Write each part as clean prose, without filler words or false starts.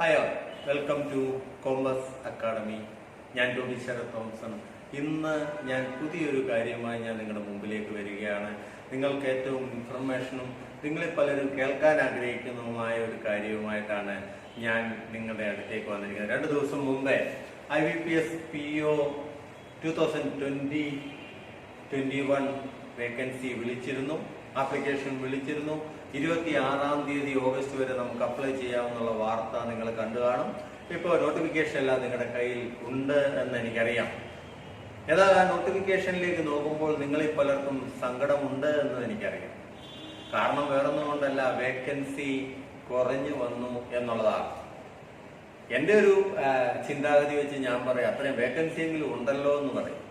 Hi all, welcome to Compass Academy. ഞാൻ ടോബി ശരത് തോംസൺ. ഇന്ന് ഞാൻ പുതിയൊരു കാര്യമായി നിങ്ങളുടെ മുമ്പിലേക്ക് വരികയാണ്. നിങ്ങൾക്ക് ഏറ്റവും ഇൻഫർമേഷനും നിങ്ങളിൽ പലരും കേൾക്കാൻ ആഗ്രഹിക്കുന്നതുമായ ഒരു കാര്യവുമായിട്ടാണ് ഞാൻ നിങ്ങളുടെ അടുത്തേക്ക് വന്നിരിക്കുന്നത്. 2 ദിവസം മുമ്പേ IBPS PO 2020-21 വേക്കൻസി വിളിച്ചിരുന്നു, ആപ്ലിക്കേഷൻ വിളിച്ചിരുന്നു. 26-ാം തീയതി ഓഗസ്റ്റ് വരെ നമുക്ക് അപ്ലൈ ചെയ്യാവുന്ന വാർത്ത നിങ്ങൾ കണ്ടു കാണും. ഇപ്പോൾ നോട്ടിഫിക്കേഷൻ എല്ലാം നിങ്ങളുടെ കയ്യിൽ ഉണ്ട് എന്ന് എനിക്കറിയാം. എന്നാൽ ആ നോട്ടിഫിക്കേഷനിലേക്ക് നോക്കുമ്പോൾ നിങ്ങളിൽ പലർക്കും സങ്കടമുണ്ട് എന്ന് എനിക്കറിയാം. കാരണം വേറൊന്നും കൊണ്ടല്ല, വേക്കൻസി കുറഞ്ഞു വന്നു എന്നുള്ളതാണ്. എൻ്റെ ഒരു ചിന്താഗതി വെച്ച് ഞാൻ പറയാം, അത്രയും വേക്കൻസി എങ്കിലും ഉണ്ടല്ലോ എന്ന് പറയും.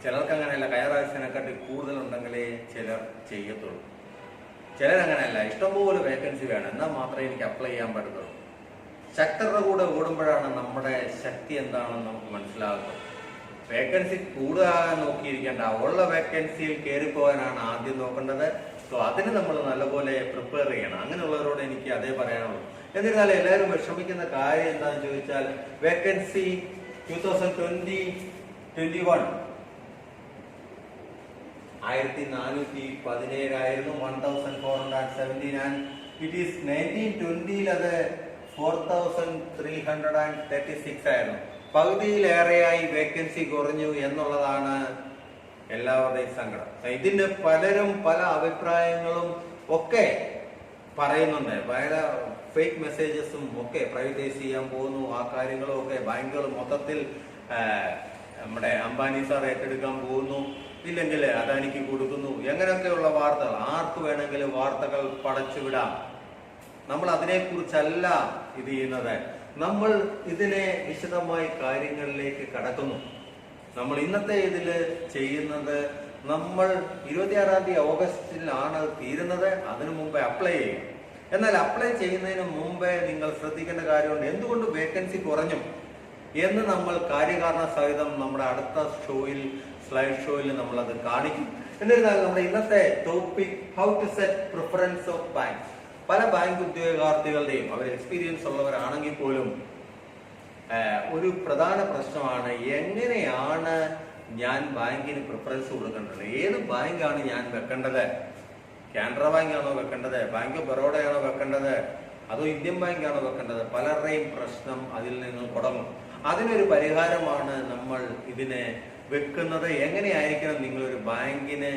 ചിലർക്ക് അങ്ങനെയല്ല, കയറാഴ്ചനെക്കാട്ടി കൂടുതലുണ്ടെങ്കിലേ ചിലർ ചെയ്യത്തുള്ളൂ. ചിലരങ്ങനെയല്ല, ഇഷ്ടംപോലെ വേക്കൻസി വേണം എന്നാൽ മാത്രമേ എനിക്ക് അപ്ലൈ ചെയ്യാൻ പറ്റത്തുള്ളൂ. ശക്തരുടെ കൂടെ ഓടുമ്പോഴാണ് നമ്മുടെ ശക്തി എന്താണെന്ന് നമുക്ക് മനസ്സിലാകുന്നത്. വേക്കൻസി കൂടുതലാകാൻ നോക്കിയിരിക്കേണ്ട, ഉള്ള വേക്കൻസിയിൽ കയറിപ്പോകാനാണ് ആദ്യം നോക്കേണ്ടത്. സോ അതിന് നമ്മൾ നല്ലപോലെ പ്രിപ്പയർ ചെയ്യണം. അങ്ങനെയുള്ളവരോട് എനിക്ക് അതേ പറയാനുള്ളൂ. എന്നിരുന്നാലും എല്ലാവരും വിഷമിക്കുന്ന കാര്യം എന്താണെന്ന് ചോദിച്ചാൽ, വേക്കൻസി 2020-21 1417 1417 and it is 1920 അത് 4336 ആയിരുന്നു. പകുതിയിലേറെയായി വേക്കൻസി കുറഞ്ഞു എന്നുള്ളതാണ് എല്ലാവരുടെയും സങ്കടം. ഇതിന് പലരും പല അഭിപ്രായങ്ങളും ഒക്കെ പറയുന്നുണ്ട്. പല ഫേക്ക് മെസ്സേജസും ഒക്കെ പ്രൈവറ്റൈസ് ചെയ്യാൻ പോകുന്നു, ആ കാര്യങ്ങളും ഒക്കെ ബാങ്കുകൾ മൊത്തത്തിൽ നമ്മുടെ അംബാനി സാർ ഏറ്റെടുക്കാൻ പോകുന്നു, ഇല്ലെങ്കിൽ അദാനിക്ക് കൊടുക്കുന്നു, എങ്ങനെയൊക്കെയുള്ള വാർത്തകൾ. ആർക്ക് വേണമെങ്കിലും വാർത്തകൾ പടച്ചുവിടാം. നമ്മൾ അതിനെക്കുറിച്ചല്ല ഇത് ചെയ്യുന്നത്. നമ്മൾ ഇതിനെ വിശദമായി കാര്യങ്ങളിലേക്ക് കടക്കുന്നു. നമ്മൾ ഇന്നത്തെ ഇതിൽ ചെയ്യുന്നത്, നമ്മൾ 26-ാം തീയതി ഓഗസ്റ്റിലാണ് തീരുന്നത്. അതിനു മുമ്പേ അപ്ലൈ ചെയ്യും. എന്നാൽ അപ്ലൈ ചെയ്യുന്നതിന് മുമ്പേ നിങ്ങൾ ശ്രദ്ധിക്കേണ്ട കാര്യമുണ്ട്. എന്തുകൊണ്ട് വേക്കൻസി കുറഞ്ഞു എന്ന് നമ്മൾ കാര്യകാരണ സഹിതം നമ്മുടെ അടുത്ത സ്ലൈഡ് ഷോയിൽ നമ്മളത് കാണിക്കും. എന്നിരുന്നാലും നമ്മുടെ ഇന്നത്തെ topic, how to set preference of bank. പല ബാങ്ക് ഉദ്യോഗാർത്ഥികളുടെയും, അവർ എക്സ്പീരിയൻസ് ഉള്ളവരാണെങ്കിൽ പോലും ഒരു പ്രധാന പ്രശ്നമാണ്, എങ്ങനെയാണ് ഞാൻ ബാങ്കിന് പ്രിഫറൻസ് കൊടുക്കേണ്ടത്? ഏത് ബാങ്കാണ് ഞാൻ വെക്കേണ്ടത്? കാനറ ബാങ്കാണോ വെക്കേണ്ടത്? ബാങ്ക് ഓഫ് ബറോഡയാണോ വെക്കേണ്ടത്? അതോ ഇന്ത്യൻ ബാങ്കാണോ വെക്കേണ്ടത്? പലരുടെയും പ്രശ്നം അതിൽ നിന്ന് തുടങ്ങും. അതിനൊരു പരിഹാരമാണ് നമ്മൾ ഇതിനെ വെക്കുന്നത്. എങ്ങനെയായിരിക്കണം നിങ്ങളൊരു ബാങ്കിന്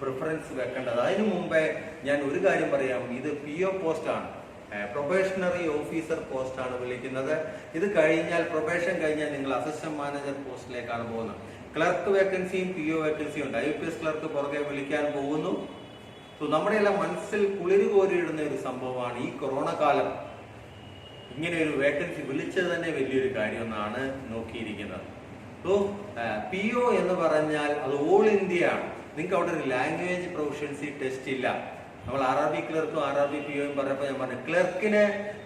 പ്രിഫറൻസ് വെക്കേണ്ടത്? അതിനു മുമ്പേ ഞാൻ ഒരു കാര്യം പറയാം. ഇത് PO പോസ്റ്റാണ്, പ്രൊബേഷണറി ഓഫീസർ പോസ്റ്റാണ് വിളിക്കുന്നത്. ഇത് കഴിഞ്ഞാൽ, പ്രൊബേഷൻ കഴിഞ്ഞാൽ നിങ്ങൾ അസിസ്റ്റന്റ് മാനേജർ പോസ്റ്റിലേക്കാണ് പോകുന്നത്. ക്ലർക്ക് വേക്കൻസിയും PO വേക്കൻസിയും ഉണ്ട്. IPS ക്ലർക്ക് പുറകെ വിളിക്കാൻ പോകുന്നു. സോ നമ്മുടെ എല്ലാം മനസ്സിൽ കുളിര് കോരിയിടുന്ന ഒരു സംഭവമാണ് ഈ കൊറോണ കാലം. ഇങ്ങനെ ഒരു വേക്കൻസി വിളിച്ചത് തന്നെ വലിയൊരു കാര്യം എന്നാണ് നോക്കിയിരിക്കുന്നത്. സോ PO എന്ന് പറഞ്ഞാൽ അത് ഓൾ ഇന്ത്യ ആണ്. നിങ്ങൾക്ക് അവിടെ ഒരു ലാംഗ്വേജ് പ്രൊഫഷൻസി ടെസ്റ്റ് ഇല്ല. നമ്മൾ RRB ക്ലർക്കും RRB POയും പറഞ്ഞപ്പോൾ ഞാൻ പറഞ്ഞു, ക്ലർക്കിന്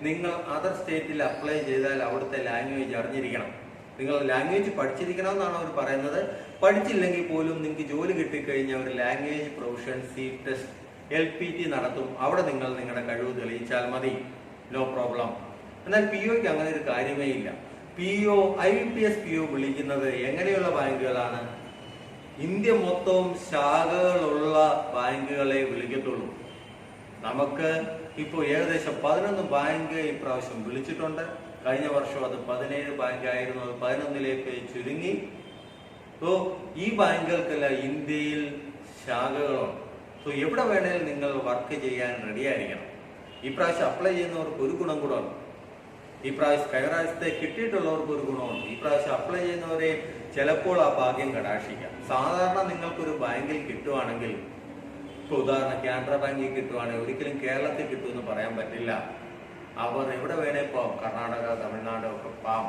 നിങ്ങൾ അതർ സ്റ്റേറ്റിൽ അപ്ലൈ ചെയ്താൽ അവിടുത്തെ ലാംഗ്വേജ് അറിഞ്ഞിരിക്കണം. നിങ്ങൾ ലാംഗ്വേജ് പഠിച്ചിരിക്കണം എന്നാണ് അവർ പറയുന്നത്. പഠിച്ചില്ലെങ്കിൽ പോലും നിങ്ങൾക്ക് ജോലി കിട്ടിക്കഴിഞ്ഞാൽ ഒരു ലാംഗ്വേജ് പ്രൊഫഷൻസി ടെസ്റ്റ് LPT നടത്തും. അവിടെ നിങ്ങൾ നിങ്ങളുടെ കഴിവ് തെളിയിച്ചാൽ മതി, നോ പ്രോബ്ലം. എന്നാൽ POയ്ക്ക് അങ്ങനെ ഒരു കാര്യമേ ഇല്ല. IBPS PO വിളിക്കുന്നത് എങ്ങനെയുള്ള ബാങ്കുകളാണ്? ഇന്ത്യ മൊത്തവും ശാഖകളുള്ള ബാങ്കുകളെ വിളിക്കത്തുള്ളൂ. നമുക്ക് ഇപ്പോൾ ഏകദേശം 11 ബാങ്ക് ഇപ്രാവശ്യം വിളിച്ചിട്ടുണ്ട്. കഴിഞ്ഞ വർഷം അത് 17 ബാങ്ക് ആയിരുന്നു, അത് 11ലേക്ക് ചുരുങ്ങി. സോ ഈ ബാങ്കുകൾക്കല്ല ഇന്ത്യയിൽ ശാഖകളുണ്ട്. സോ എവിടെ വേണേലും നിങ്ങൾ വർക്ക് ചെയ്യാൻ റെഡിയായിരിക്കണം. ഈ പ്രാവശ്യം അപ്ലൈ ചെയ്യുന്നവർക്ക് ഒരു ഗുണം കൂടെ ഉണ്ട്. ഈ പ്രാവശ്യം കഴിഞ്ഞ കിട്ടിയിട്ടുള്ളവർക്ക് ഒരു ഗുണമുണ്ട്. ഈ പ്രാവശ്യം അപ്ലൈ ചെയ്യുന്നവരെ ചിലപ്പോൾ ആ ഭാഗ്യം കടാക്ഷിക്കാം. സാധാരണ നിങ്ങൾക്കൊരു ബാങ്കിൽ കിട്ടുവാണെങ്കിൽ, ഇപ്പോൾ ഉദാഹരണം കാനറ ബാങ്കിൽ കിട്ടുവാണെങ്കിൽ ഒരിക്കലും കേരളത്തിൽ കിട്ടുമെന്ന് പറയാൻ പറ്റില്ല. അവർ എവിടെ വേണേ പോവാം, കർണാടക, തമിഴ്നാട് ഒക്കെ പോവാം.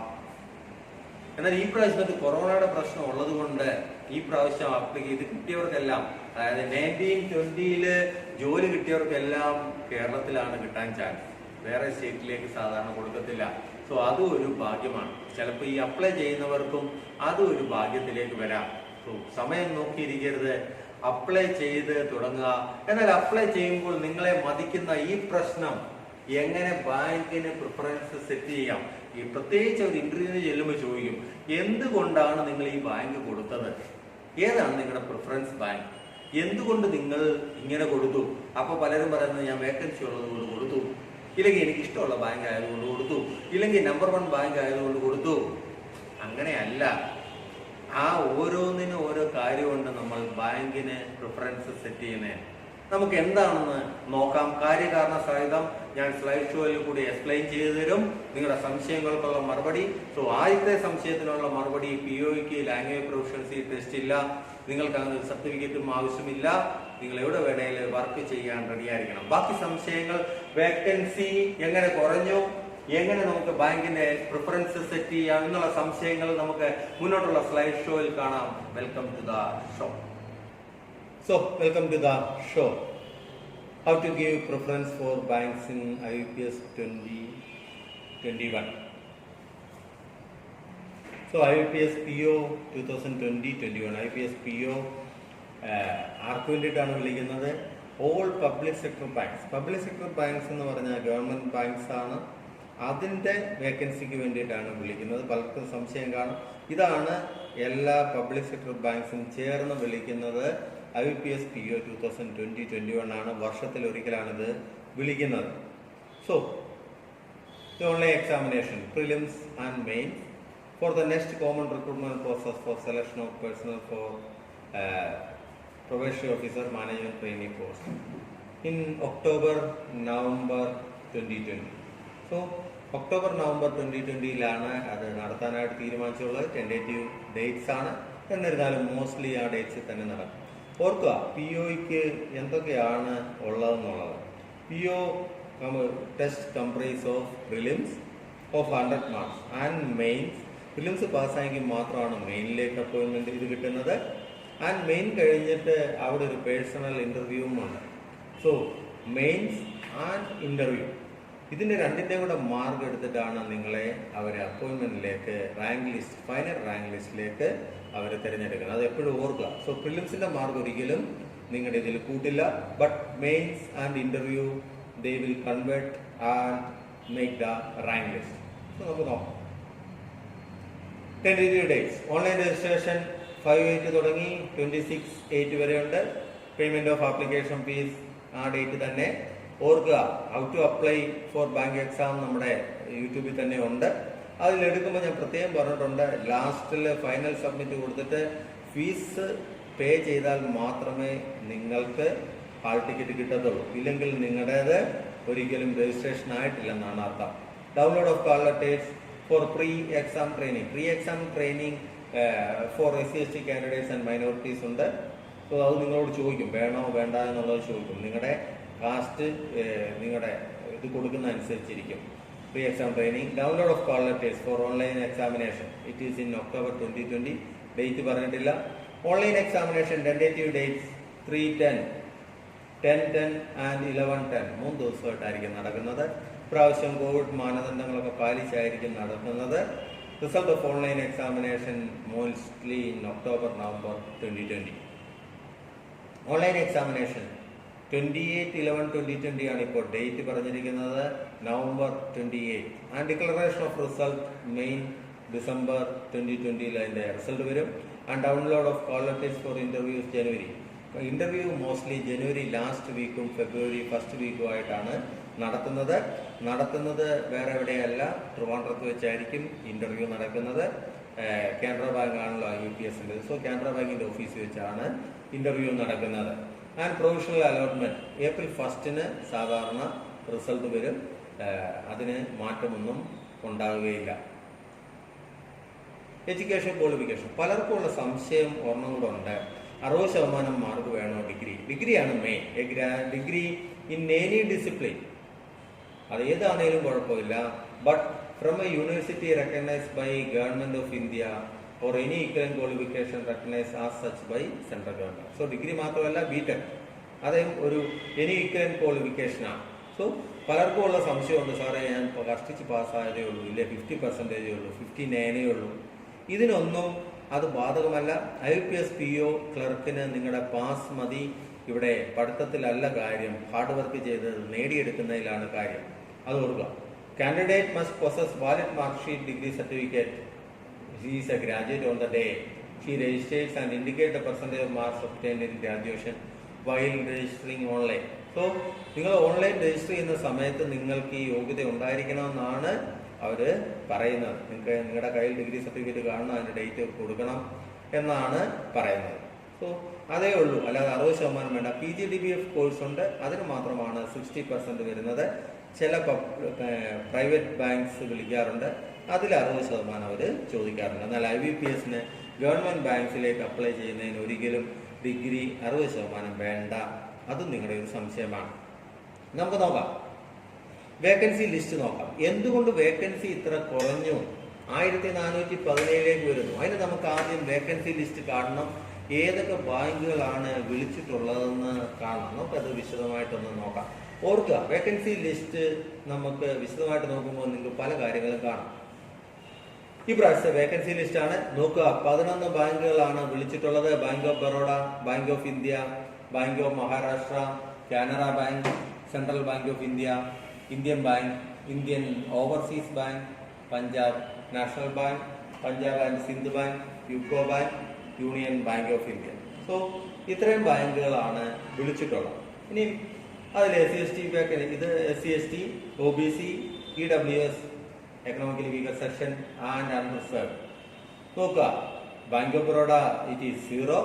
എന്നാൽ ഈ പ്രാവശ്യത്ത് കൊറോണയുടെ പ്രശ്നം ഉള്ളത് കൊണ്ട് ഈ പ്രാവശ്യം അപ്ലൈ ചെയ്ത് കിട്ടിയവർക്കെല്ലാം, അതായത് 1920 ജോലി കിട്ടിയവർക്കെല്ലാം കേരളത്തിലാണ് കിട്ടാൻ ചാൻസ്. വേറെ സ്റ്റേറ്റിലേക്ക് സാധാരണ കൊടുക്കത്തില്ല. സോ അതും ഒരു ഭാഗ്യമാണ്. ചിലപ്പോൾ ഈ അപ്ലൈ ചെയ്യുന്നവർക്കും അതും ഒരു ഭാഗ്യത്തിലേക്ക് വരാം. സോ സമയം നോക്കിയിരിക്കരുത്, അപ്ലൈ ചെയ്ത് തുടങ്ങുക. എന്നാൽ അപ്ലൈ ചെയ്യുമ്പോൾ നിങ്ങളെ മതിക്കുന്ന ഈ പ്രശ്നം എങ്ങനെ ബാങ്കിന് പ്രിഫറൻസ് സെറ്റ് ചെയ്യാം. ഈ പ്രത്യേകിച്ച് ഒരു ഇന്റർവ്യൂവിന് ചെല്ലുമ്പോൾ ചോദിക്കും, എന്തുകൊണ്ടാണ് നിങ്ങൾ ഈ ബാങ്ക് കൊടുത്തത്, ഏതാണ് നിങ്ങളുടെ പ്രിഫറൻസ് ബാങ്ക്, എന്തുകൊണ്ട് നിങ്ങൾ ഇങ്ങനെ കൊടുത്തു. അപ്പോൾ പലരും പറയുന്നത് ഞാൻ വേക്കൻസി ഉള്ളത് കൊണ്ട് കൊടുത്തു, ഇല്ലെങ്കിൽ എനിക്ക് ഇഷ്ടമുള്ള ബാങ്ക് ആയതുകൊണ്ട് കൊടുത്തു, ഇല്ലെങ്കിൽ നമ്പർ 1 ബാങ്ക് ആയതുകൊണ്ട് കൊടുത്തു. അങ്ങനെയല്ല. ആ ഓരോന്നിനും ഓരോ കാര്യമുണ്ട് നമ്മൾ ബാങ്കിന് പ്രിഫറൻസ് സെറ്റ് ചെയ്യുന്നതിന്. നമുക്ക് എന്താണെന്ന് നോക്കാം. കാര്യകാരണ സഹിതം ഞാൻ സ്ലൈഡ് ഷോയിൽ കൂടി എക്സ്പ്ലെയിൻ ചെയ്തു തരും നിങ്ങളുടെ സംശയങ്ങൾക്കുള്ള മറുപടി. സോ ആദ്യത്തെ സംശയത്തിനുള്ള മറുപടി, POയ്ക്ക് ലാംഗ്വേജ് പ്രൊഫഷൻസി ടെസ്റ്റ് ഇല്ല, നിങ്ങൾക്ക് അങ്ങനെ സർട്ടിഫിക്കറ്റും ആവശ്യമില്ല, നിങ്ങൾ എവിടെ വേണേലും വർക്ക് ചെയ്യാൻ റെഡിയായിരിക്കണം. ബാക്കി സംശയങ്ങൾ, വേക്കൻസി എങ്ങനെ കുറഞ്ഞു, എങ്ങനെ നമുക്ക് ബാങ്കിന്റെ പ്രിഫറൻസ് സെറ്റ് ചെയ്യാം എന്നുള്ള സംശയങ്ങൾ നമുക്ക് മുന്നോട്ടുള്ള സ്ലൈഡ് ഷോയിൽ കാണാം. Welcome to the show. So, welcome to the show. How to give preference for banks in IBPS 2021. So, IBPS PO 2020-21. IBPS PO ആർക്ക് വേണ്ടിയിട്ടാണ് വിളിക്കുന്നത്? All public sector banks. Public sector banks എന്ന് പറഞ്ഞാൽ ഗവൺമെന്റ് ബാങ്ക്സ് ആണ്. അതിൻ്റെ വേക്കൻസിക്ക് വേണ്ടിയിട്ടാണ് വിളിക്കുന്നത്. പലർക്കും സംശയം കാണും. ഇതാണ് എല്ലാ പബ്ലിക് സെക്ടർ ബാങ്ക്സും ചേർന്ന് വിളിക്കുന്നത്. IBPS PO 2020-21 ആണ്. വർഷത്തിൽ ഒരിക്കലാണിത് വിളിക്കുന്നത്. So the only examination, prelims and mains for the next common recruitment process for selection of personnel for probation officer management trainee post in October, November 2020. So October, November 2020-ലാണ് അത് നടത്താനായിട്ട് തീരുമാനിച്ചുള്ളത്. Tentative dates ആണ്. എന്നിരുന്നാലും mostly ആ ഡേറ്റ്സിൽ തന്നെ നടക്കും. ഓർക്കുക, POയ്ക്ക് എന്തൊക്കെയാണ് ഉള്ളതെന്നുള്ളത്. PO test comprise of prelims of 100 marks and mains. Prelims പാസ്സായെങ്കിൽ മാത്രമാണ് മെയിനിലേക്ക് അപ്പോയിൻമെന്റ് ഇത് കിട്ടുന്നത്. ആൻഡ് മെയിൻ കഴിഞ്ഞിട്ട് അവിടെ ഒരു പേഴ്സണൽ ഇന്റർവ്യൂവും ഉണ്ട്. സോ മെയിൻസ് ആൻഡ് ഇന്റർവ്യൂ, ഇതിന്റെ രണ്ടിന്റെ കൂടെ മാർക്ക് എടുത്തിട്ടാണ് നിങ്ങളെ അവരെ അപ്പോയിൻമെന്റിലേക്ക് റാങ്ക് ലിസ്റ്റ്, ഫൈനൽ റാങ്ക് ലിസ്റ്റിലേക്ക് അവർ തിരഞ്ഞെടുക്കുന്നത്. അത് എപ്പോഴും ഓർക്കുക. സോ പ്രിലിംസിന്റെ മാർക്ക് ഒരിക്കലും നിങ്ങളുടെ ഇതിൽ കൂട്ടില്ല. But mains and interview they will convert and make the rank list. So നമുക്ക് നോക്കാം. Tentative dates. ഓൺലൈൻ രജിസ്ട്രേഷൻ 5/8 തുടങ്ങി 26/8 വരെ ഉണ്ട്. പേയ്മെന്റ് ഓഫ് ആപ്ലിക്കേഷൻ ഫീസ് ആ ഡേറ്റ് തന്നെ. ഓർക്കുക, how to apply for bank exam നമ്മുടെ യൂട്യൂബിൽ തന്നെ ഉണ്ട്. അതിലെടുക്കുമ്പോൾ ഞാൻ പ്രത്യേകം പറഞ്ഞിട്ടുണ്ട്, ലാസ്റ്റിൽ ഫൈനൽ സബ്മിറ്റ് കൊടുത്തിട്ട് ഫീസ് പേ ചെയ്താൽ മാത്രമേ നിങ്ങൾക്ക് ഹാൾ ടിക്കറ്റ് കിട്ടത്തുള്ളൂ. ഇല്ലെങ്കിൽ നിങ്ങളുടേത് ഒരിക്കലും രജിസ്ട്രേഷൻ ആയിട്ടില്ലെന്നാണ് അർത്ഥം. Download of call letters for pre exam training. Pre exam training for SC/ST candidates and minorities ഉണ്ട്. സോ അത് നിങ്ങളോട് ചോദിക്കും, വേണോ വേണ്ട എന്നുള്ളത് ചോദിക്കും. നിങ്ങളുടെ കാസ്റ്റ് നിങ്ങളുടെ ഇത് കൊടുക്കുന്ന അനുസരിച്ചിരിക്കും. Pre exam training. Download of call letters for online examination. It is in October 2020. Date പറഞ്ഞിട്ടില്ല. Online examination tentative dates 3/10, 10/10 and 11/10. 3 ദിവസമായിട്ടായിരിക്കും നടക്കുന്നത്. ഇപ്രാവശ്യം കോവിഡ് മാനദണ്ഡങ്ങളൊക്കെ പാലിച്ചായിരിക്കും നടത്തുന്നത്. Result of online examination mostly in October, November 2020. Online examination 28/11/2020 ആണ് ഇപ്പോൾ date പറഞ്ഞിരിക്കുന്നത്. November 28. And declaration of result main December 2020 അതിന്റെ റിസൾട്ട് വരും. And download of call letters four interviews January. Interview mostly January last വീക്കും February first വീക്കും ആയിട്ടാണ് നടത്തുന്നത് വേറെ എവിടെയല്ല, ട്രിവാൻഡ്രത്ത് വെച്ചായിരിക്കും ഇന്റർവ്യൂ നടക്കുന്നത്. കാനറ ബാങ്ക് ആണല്ലോ IBPSന്റെ. സോ കാനറ ബാങ്കിന്റെ ഓഫീസിൽ വെച്ചാണ് ഇന്റർവ്യൂ നടക്കുന്നത്. ആൻഡ് പ്രൊവിഷണൽ അലോട്ട്മെന്റ് April 1 സാധാരണ റിസൾട്ട് വരും. അതിന് മാറ്റമൊന്നും ഉണ്ടാവുകയില്ല. Education qualification. പലർക്കും ഉള്ള സംശയം ഒരെണ്ണം കൂടെ ഉണ്ട്. 60% മാർക്ക് വേണോ? ഡിഗ്രിയാണ് main. Degree in any discipline, അത് ഏതാണേലും കുഴപ്പമില്ല. But from a university recognised by government of India or any equivalent qualification recognized as such by central government. So degree മാത്രമല്ല, BTech അതേം ഒരു എനി ഈക്വലന്റ് ക്വാളിഫിക്കേഷനാണ്. സോ പലർക്കും ഉള്ള സംശയമുണ്ട്, സാറേ ഞാൻ കഷ്ടിച്ച് പാസ്സായതേ ഉള്ളൂ, ഇല്ലേ 50% ഉള്ളൂ, 59 ഉള്ളൂ. ഇതിനൊന്നും അത് ബാധകമല്ല. IBPS PO ക്ലർക്കിന് നിങ്ങളുടെ പാസ് മതി. ഇവിടെ പഠിത്തത്തിലല്ല കാര്യം, ഹാർഡ് വർക്ക് ചെയ്ത് നേടിയെടുക്കുന്നതിലാണ് കാര്യം. അത് കൊടുക്കുക. Candidate must possess valid mark sheet degree certificate. She is a graduate on the day she registers and indicate the percentage of marks obtained in graduation while registering online. So നിങ്ങൾ online register ചെയ്യുന്ന സമയത്ത് നിങ്ങൾക്ക് ഈ യോഗ്യത ഉണ്ടായിരിക്കണമെന്നാണ് അവർ പറയുന്നത്. നിങ്ങൾക്ക് നിങ്ങളുടെ കയ്യിൽ ഡിഗ്രി സർട്ടിഫിക്കറ്റ് കാണണം, അതിൻ്റെ ഡേറ്റ് കൊടുക്കണം എന്നാണ് പറയുന്നത്. സോ അതേ ഉള്ളൂ, അല്ലാതെ 60% വേണ്ട. PGDBF കോഴ്സ് ഉണ്ട്, അതിന് മാത്രമാണ് 60% വരുന്നത്. ചില പ്രൈവറ്റ് ബാങ്ക്സ് വിളിക്കാറുണ്ട്, അതിൽ 60% അവർ ചോദിക്കാറുണ്ട്. എന്നാൽ IBPS ഗവൺമെന്റ് ബാങ്ക്സിലേക്ക് അപ്ലൈ ചെയ്യുന്നതിന് ഒരിക്കലും ഡിഗ്രി 60% വേണ്ട. അതും നിങ്ങളുടെ ഒരു സംശയമാണ്. നമുക്ക് നോക്കാം, വേക്കൻസി ലിസ്റ്റ് നോക്കാം. എന്തുകൊണ്ട് വേക്കൻസി ഇത്ര കുറഞ്ഞു? 1417 വരുന്നു. അതിന് നമുക്ക് ആദ്യം വേക്കൻസി ലിസ്റ്റ് കാണണം. ഏതൊക്കെ ബാങ്കുകളാണ് വിളിച്ചിട്ടുള്ളതെന്ന് കാണണം. നമുക്കത് വിശദമായിട്ടൊന്ന് നോക്കാം. ഓർക്കുക, വേക്കൻസി ലിസ്റ്റ് നമുക്ക് വിശദമായിട്ട് നോക്കുമ്പോൾ നിങ്ങൾക്ക് പല കാര്യങ്ങളും കാണാം. ഈ പ്രാവശ്യത്തെ വേക്കൻസി ലിസ്റ്റ് ആണ് നോക്കുക. 11 ബാങ്കുകളാണ് വിളിച്ചിട്ടുള്ളത്. Bank of Baroda, Bank of India, Bank of Maharashtra, Canara Bank, Central Bank of India, Indian Bank, Indian Overseas Bank, Punjab national Bank, Punjab and Sind Bank, UCO Bank, Union bank of India. So ഇത്രയും ബാങ്കുകളാണ് വിളിച്ചിട്ടുള്ളത്. ഇനി അതിൽ SC/ST ഇത് SC/ST, OBC, EWS, economically weaker section and unreserved. നോക്കുക, Bank of Baroda it is 0,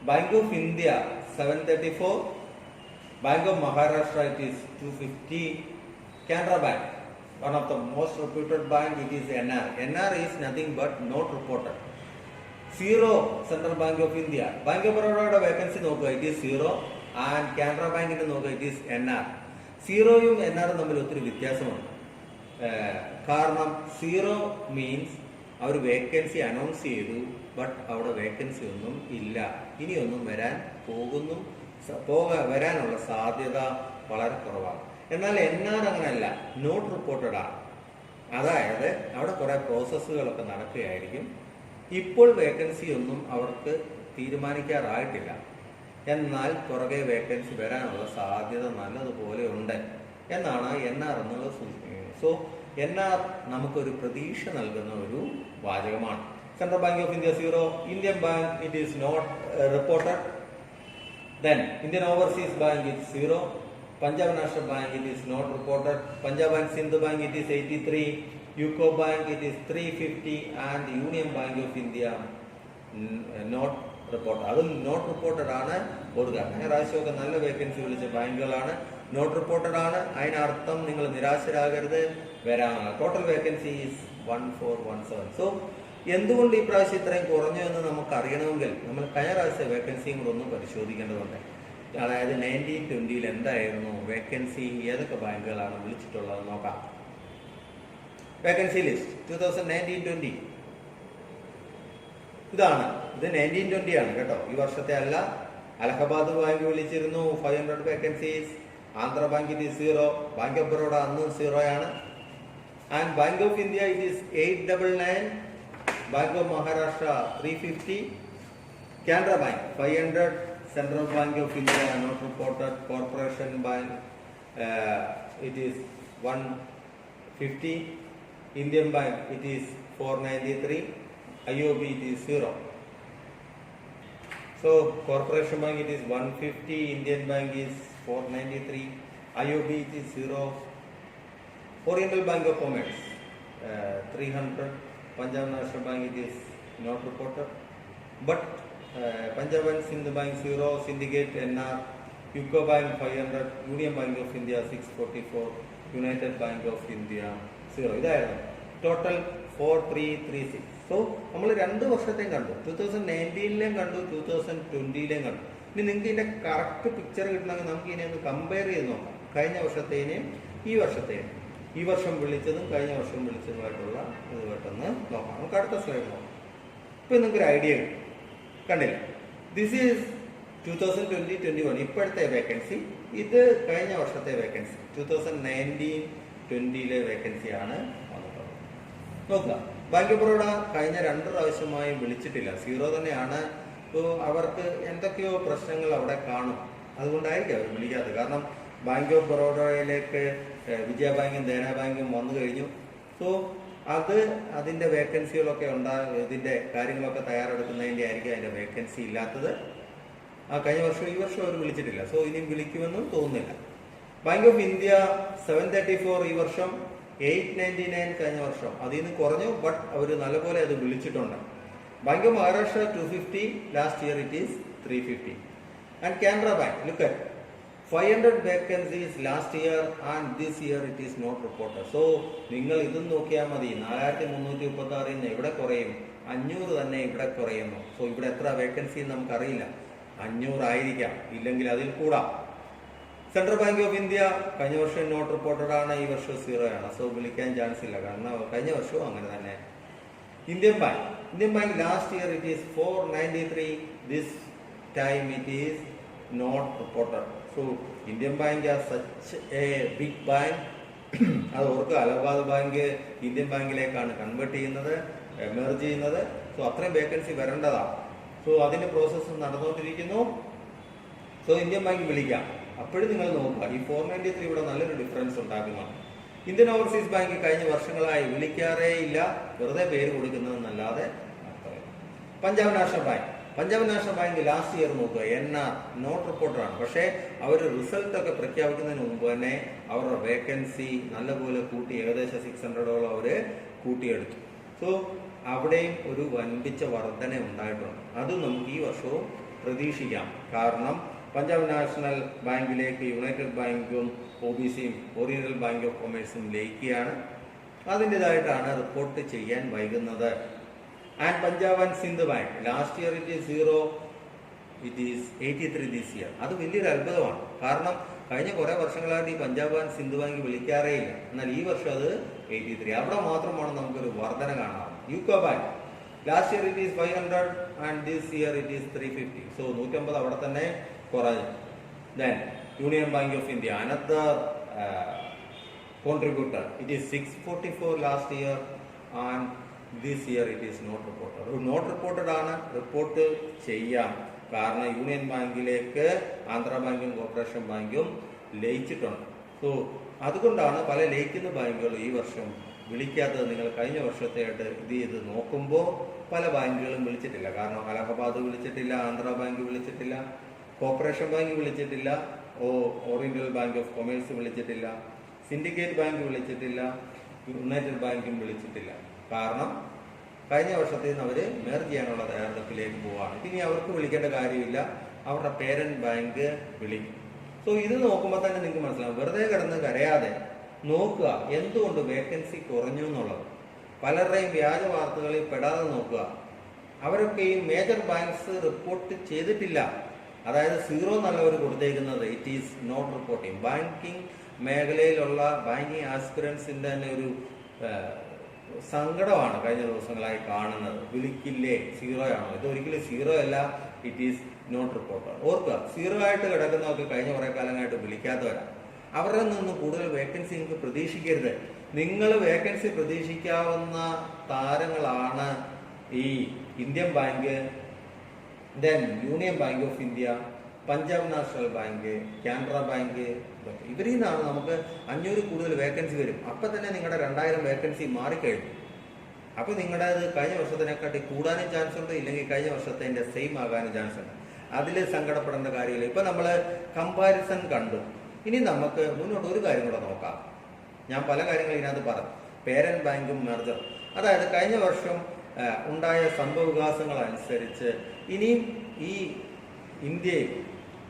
Bank of India 734, Bank of Maharashtra it is 250, Canara Bank one of the most reputed bank, it is NR. NR is nothing but not reported. 0 Central Bank of India. Bank of Baroda vacancy നോക്കുക, it is 0, and Canara Bank നോക്കുക, it is NR. 0യും NRും തമ്മിൽ ഒത്തിരി വ്യത്യാസമുണ്ട്. കാരണം 0 means അവർ vacancy announce ചെയ്തു, but അവിടെ vacancy ഒന്നും ഇല്ല, ഇനിയൊന്നും വരാനുള്ള സാധ്യത വളരെ കുറവാണ്. എന്നാൽ NR അങ്ങനെയല്ല, നോട്ട് റിപ്പോർട്ടഡ് ആണ്. അതായത് അവിടെ കുറെ പ്രോസസ്സുകളൊക്കെ നടക്കുകയായിരിക്കും. ഇപ്പോൾ വേക്കൻസി ഒന്നും അവർക്ക് തീരുമാനിക്കാറായിട്ടില്ല, എന്നാൽ പുറകെ വേക്കൻസി വരാനുള്ള സാധ്യത നല്ലതുപോലെ ഉണ്ട് എന്നാണ് NR എന്നുള്ളത് സൂചിപ്പിക്കുന്നത്. സോ NR നമുക്കൊരു പ്രതീക്ഷ നൽകുന്ന ഒരു വാചകമാണ്. Central Bank of India 0, Indian Bank it is not reported. Then Indian Overseas Bank it 0, Punjab national bank it is not reported, Punjab and Sind Bank it is 83, UCO Bank it is 350, and Union bank of India not reported. അതും not reported ആണ് കൊടുക്കുക. അങ്ങനെ പ്രാവശ്യമൊക്കെ നല്ല vacancy വിളിച്ച ബാങ്കുകളാണ്, not reported ആണ്. അതിനർത്ഥം നിങ്ങൾ നിരാശരാകരുത്, വരാനാണ്. Total vacancy is 1417. സോ എന്തുകൊണ്ട് ഈ പ്രാവശ്യം ഇത്രയും കുറഞ്ഞു എന്ന് നമുക്ക് അറിയണമെങ്കിൽ നമ്മൾ കഴിഞ്ഞ പ്രാവശ്യത്തെ വേക്കൻസിയും കൂടെ ഒന്ന് പരിശോധിക്കേണ്ടതുണ്ട്. അതായത് 1920 എന്തായിരുന്നു വേക്കൻസി, ഏതൊക്കെ ബാങ്കുകളാണ് വിളിച്ചിട്ടുള്ളത് നോക്കാം. വേക്കൻസി ലിസ്റ്റ് 2019-20 ഇതാണ്. ഇത് 1920 ആണ് കേട്ടോ, ഈ വർഷത്തെ അല്ല. അലഹബാദ് ബാങ്ക് വിളിച്ചിരുന്നു 500 vacancies. Andhra Bank it is 0, Bank of Baroda അന്നും 0 ആണ്. And Bank of India it is 899, Bank of Maharashtra 350, Canara Bank 500, Central Bank of India not reported, Corporation Bank it is 150, Indian Bank it is 493, IOB it is 0. So Corporation Bank it is 150, Indian Bank is 493, IOB it is 0, Oriental Bank of Commerce 300, Punjab National Bank it is not reported, but Punjab and Sindh Bank 0, Syndicate NR, Yuko Bank 500, Union Bank of India 644, United Bank of India 0. ഇതായിരുന്നു total 4336. So നമ്മൾ 2 വർഷത്തെയും കണ്ടു, 2019-ലെയും കണ്ടു, 2020-ലെയും കണ്ടു. ഇനി നിങ്ങൾക്ക് ഇതിന്റെ correct picture കിട്ടണമെങ്കിൽ നമുക്ക് ഇതിനെ ഒന്ന് കമ്പയർ ചെയ്ത് നോക്കാം. കഴിഞ്ഞ വർഷത്തേനെയും ഈ വർഷത്തെയും, ഈ വർഷം വിളിച്ചതും കഴിഞ്ഞ വർഷം വിളിച്ചതുമായിട്ടുള്ള ഇത് പെട്ടെന്ന് നോക്കാം. നമുക്ക് അടുത്ത സ്ലൈഡ് നോക്കാം. ഇപ്പൊ നിങ്ങൾക്കൊരു ഐഡിയ കിട്ടും. കണ്ടില്ല, ദിസ് ഈസ് 2020-21 ഇപ്പോഴത്തെ വേക്കൻസി. ഇത് കഴിഞ്ഞ വർഷത്തെ വേക്കൻസി 2019-20ലെ വേക്കൻസിയാണ് വന്നിട്ടുള്ളത്. നോക്കുക, ബാങ്ക് ഓഫ് ബറോഡ കഴിഞ്ഞ 2 പ്രാവശ്യമായി വിളിച്ചിട്ടില്ല, 0 തന്നെയാണ്. ഇപ്പോൾ അവർക്ക് എന്തൊക്കെയോ പ്രശ്നങ്ങൾ അവിടെ കാണും, അതുകൊണ്ടായിരിക്കും അവർ വിളിക്കാത്തത്. കാരണം ബാങ്ക് ഓഫ് ബറോഡയിലേക്ക് വിജയ ബാങ്കും ദേന ബാങ്കും വന്നു കഴിഞ്ഞു. സോ അതിന്റെ വേക്കൻസികളൊക്കെ ഇതിന്റെ കാര്യങ്ങളൊക്കെ തയ്യാറെടുക്കുന്നതിന്റെ ആയിരിക്കും അതിന്റെ വേക്കൻസി ഇല്ലാത്തത്. കഴിഞ്ഞ വർഷം ഈ വർഷം അവർ വിളിച്ചിട്ടില്ല. സോ ഇനിയും വിളിക്കുമെന്നും തോന്നുന്നില്ല. ബാങ്ക് ഓഫ് ഇന്ത്യ 734 ഈ വർഷം, 899 കഴിഞ്ഞ വർഷം. അതിൽ നിന്ന് കുറഞ്ഞു, ബട്ട് അവർ നല്ലപോലെ അത് വിളിച്ചിട്ടുണ്ട്. Bank of Maharashtra 250, last year it is 350. And Canara bank, look at 500 vacancies last year and this year it is not reported. So നിങ്ങൾ ഇതും നോക്കിയാൽ മതി. 4336 ഇവിടെ കുറയും, 500 തന്നെ ഇവിടെ കുറയുന്നു. സോ ഇവിടെ എത്ര വേക്കൻസി നമുക്കറിയില്ല. 500 ആയിരിക്കാം, ഇല്ലെങ്കിൽ അതിൽ കൂടാം. സെൻട്രൽ ബാങ്ക് ഓഫ് ഇന്ത്യ കഴിഞ്ഞ വർഷം നോട്ട് റിപ്പോർട്ടഡ് ആണ്, ഈ വർഷം 0 ആണ്. സോ വിളിക്കാൻ ചാൻസ് ഇല്ല, കാരണം കഴിഞ്ഞ വർഷവും അങ്ങനെ തന്നെ. Indian bank last year it is 493, this time it is not reported. So Indian Bank is such a big bank. അത് ഓർക്ക് അലഹാബാദ് ബാങ്ക് ഇന്ത്യൻ ബാങ്കിലേക്കാണ് കൺവേർട്ട് ചെയ്യുന്നത്, മെർജ് ചെയ്യുന്നത്. സോ അത്രയും വേക്കൻസി വരേണ്ടതാണ്. സോ അതിന്റെ പ്രോസസ്സ് നടന്നുകൊണ്ടിരിക്കുന്നു. സോ ഇന്ത്യൻ ബാങ്ക് വിളിക്കാം. അപ്പോഴും നിങ്ങൾ നോക്കുക, ഈ 493 ഇവിടെ നല്ലൊരു ഡിഫറൻസ് ഉണ്ടാക്കുന്നതാണ്. ഇന്ത്യൻ ഓവർസീസ് ബാങ്ക് കഴിഞ്ഞ വർഷങ്ങളായി വിളിക്കാറേ ഇല്ല, വെറുതെ പേര് കൊടുക്കുന്നതെന്നല്ലാതെ. Punjab national bank last year നോക്കുക, NR നോട്ട് റിപ്പോർട്ടറാണ്. പക്ഷേ അവർ റിസൾട്ട് ഒക്കെ പ്രഖ്യാപിക്കുന്നതിന് മുമ്പ് തന്നെ അവരുടെ വേക്കൻസി നല്ലപോലെ കൂട്ടി, ഏകദേശം 600ഓളം അവർ കൂട്ടിയെടുത്തു. സോ അവിടെയും ഒരു വൻപിച്ച വർധന ഉണ്ടായിട്ടുണ്ട്. അത് നമുക്ക് ഈ വർഷവും പ്രതീക്ഷിക്കാം. കാരണം പഞ്ചാബ് നാഷണൽ ബാങ്കിലേക്ക് യുണൈറ്റഡ് ബാങ്കും OBCയും ഓറിയന്റൽ ബാങ്ക് ഓഫ് കൊമേഴ്സും ലയിക്കുകയാണ്. അതിൻ്റെതായിട്ടാണ് റിപ്പോർട്ട് ചെയ്യാൻ വൈകുന്നത്. And Punjab and Sindh Bank, last year it is 0, it is 83 this year. അത് വലിയൊരു അത്ഭുതമാണ്. കാരണം കഴിഞ്ഞ കുറെ വർഷങ്ങളായിട്ട് ഈ പഞ്ചാബ് ആൻഡ് സിന്ധ് ബാങ്ക് വിളിക്കാറേ ഇല്ല. എന്നാൽ ഈ വർഷം അത് 83. അവിടെ മാത്രമാണ് നമുക്കൊരു വർധന കാണാം. UCO Bank last year it is 500 and this year it is 350. So 150 അവിടെ തന്നെ കുറഞ്ഞു. Then Union bank of India, another contributor, it is 644 last year and this year it is not reported. Not reported ആണ്, report ചെയ്യാം. കാരണം union ബാങ്കിലേക്ക് ആന്ധ്ര ബാങ്കും corporation ബാങ്കും ലയിച്ചിട്ടുണ്ട്. So അതുകൊണ്ടാണ് പല ലയിക്കുന്ന ബാങ്കുകൾ ഈ വർഷം വിളിക്കാത്തത്. നിങ്ങൾ കഴിഞ്ഞ വർഷത്തെയായിട്ട് ഇത് ചെയ്ത് നോക്കുമ്പോൾ പല ബാങ്കുകളും വിളിച്ചിട്ടില്ല. കാരണം അലഹബാദ് വിളിച്ചിട്ടില്ല, ആന്ധ്ര ബാങ്ക് വിളിച്ചിട്ടില്ല, കോർപ്പറേഷൻ ബാങ്ക് വിളിച്ചിട്ടില്ല, ഓറിയന്റൽ ബാങ്ക് ഓഫ് കൊമേഴ്സ് വിളിച്ചിട്ടില്ല, സിൻഡിക്കേറ്റ് ബാങ്ക് വിളിച്ചിട്ടില്ല, യുണൈറ്റഡ് ബാങ്കും വിളിച്ചിട്ടില്ല. കാരണം കഴിഞ്ഞ വർഷത്തിൽ നിന്ന് അവർ മെർജ് ചെയ്യാനുള്ള തയ്യാറെടുപ്പിലേക്ക് പോവുകയാണ്. ഇനി അവർക്ക് വിളിക്കേണ്ട കാര്യമില്ല, അവരുടെ പേരന്റ് ബാങ്ക് വിളിക്കും. സോ ഇത് നോക്കുമ്പോൾ തന്നെ നിങ്ങൾക്ക് മനസ്സിലാവും. വെറുതെ കിടന്ന് കരയാതെ നോക്കുക എന്തുകൊണ്ട് വേക്കൻസി കുറഞ്ഞു എന്നുള്ളത്. പലരുടെയും വ്യാജ വാർത്തകളിൽ പെടാതെ നോക്കുക. അവരൊക്കെ ഈ മേജർ ബാങ്ക്സ് റിപ്പോർട്ട് ചെയ്തിട്ടില്ല. അതായത് 0 എന്നല്ലവർ കൊടുത്തേക്കുന്നത്, it is not reporting. Banking മേഖലയിലുള്ള ബാങ്കിങ് ആസ്പിറൻസിന്റെ തന്നെ ഒരു സങ്കടമാണ് കഴിഞ്ഞ ദിവസങ്ങളായി കാണുന്നത്. വിളിക്കില്ലേ, 0 ആണോ? ഇത് ഒരിക്കലും 0 അല്ല, ഇറ്റ് ഈസ് നോട്ട് റിപ്പോർട്ടഡ്. ഓർക്കുക, 0 ആയിട്ട് കിടക്കുന്നതൊക്കെ കഴിഞ്ഞ കുറെ കാലങ്ങളായിട്ട് വിളിക്കാത്തവരാണ്. അവരുടെ നിന്ന് കൂടുതൽ വേക്കൻസി നിങ്ങൾക്ക് പ്രതീക്ഷിക്കരുത്. നിങ്ങൾ വേക്കൻസി പ്രതീക്ഷിക്കാവുന്ന താരങ്ങളാണ് ഈ Indian bank, then Union bank of India, Punjab national bank, Canara bank. ഇവരിൽ നിന്നാണ് നമുക്ക് 500 കൂടുതൽ വേക്കൻസി വരും. അപ്പം തന്നെ നിങ്ങളുടെ 2000 വേക്കൻസി മാറിക്കഴിഞ്ഞു. അപ്പോൾ നിങ്ങളുടെ അത് കഴിഞ്ഞ വർഷത്തിനെക്കാട്ടി കൂടാനും ചാൻസ് ഉണ്ട്, ഇല്ലെങ്കിൽ കഴിഞ്ഞ വർഷത്തെ സെയിം ആകാനും ചാൻസ് ഉണ്ട്. അതിൽ സങ്കടപ്പെടേണ്ട കാര്യമില്ല. ഇപ്പം നമ്മൾ കമ്പാരിസൺ കണ്ടു. ഇനി നമുക്ക് മുന്നോട്ട് ഒരു കാര്യം കൂടെ നോക്കാം. ഞാൻ പല കാര്യങ്ങളും ഇതിനകത്ത് പറഞ്ഞു. പേരന്റ് ബാങ്കും മെർജർ, അതായത് കഴിഞ്ഞ വർഷം ഉണ്ടായ സംഭവവികാസങ്ങൾ അനുസരിച്ച് ഇനിയും ഈ ഇന്ത്യയിൽ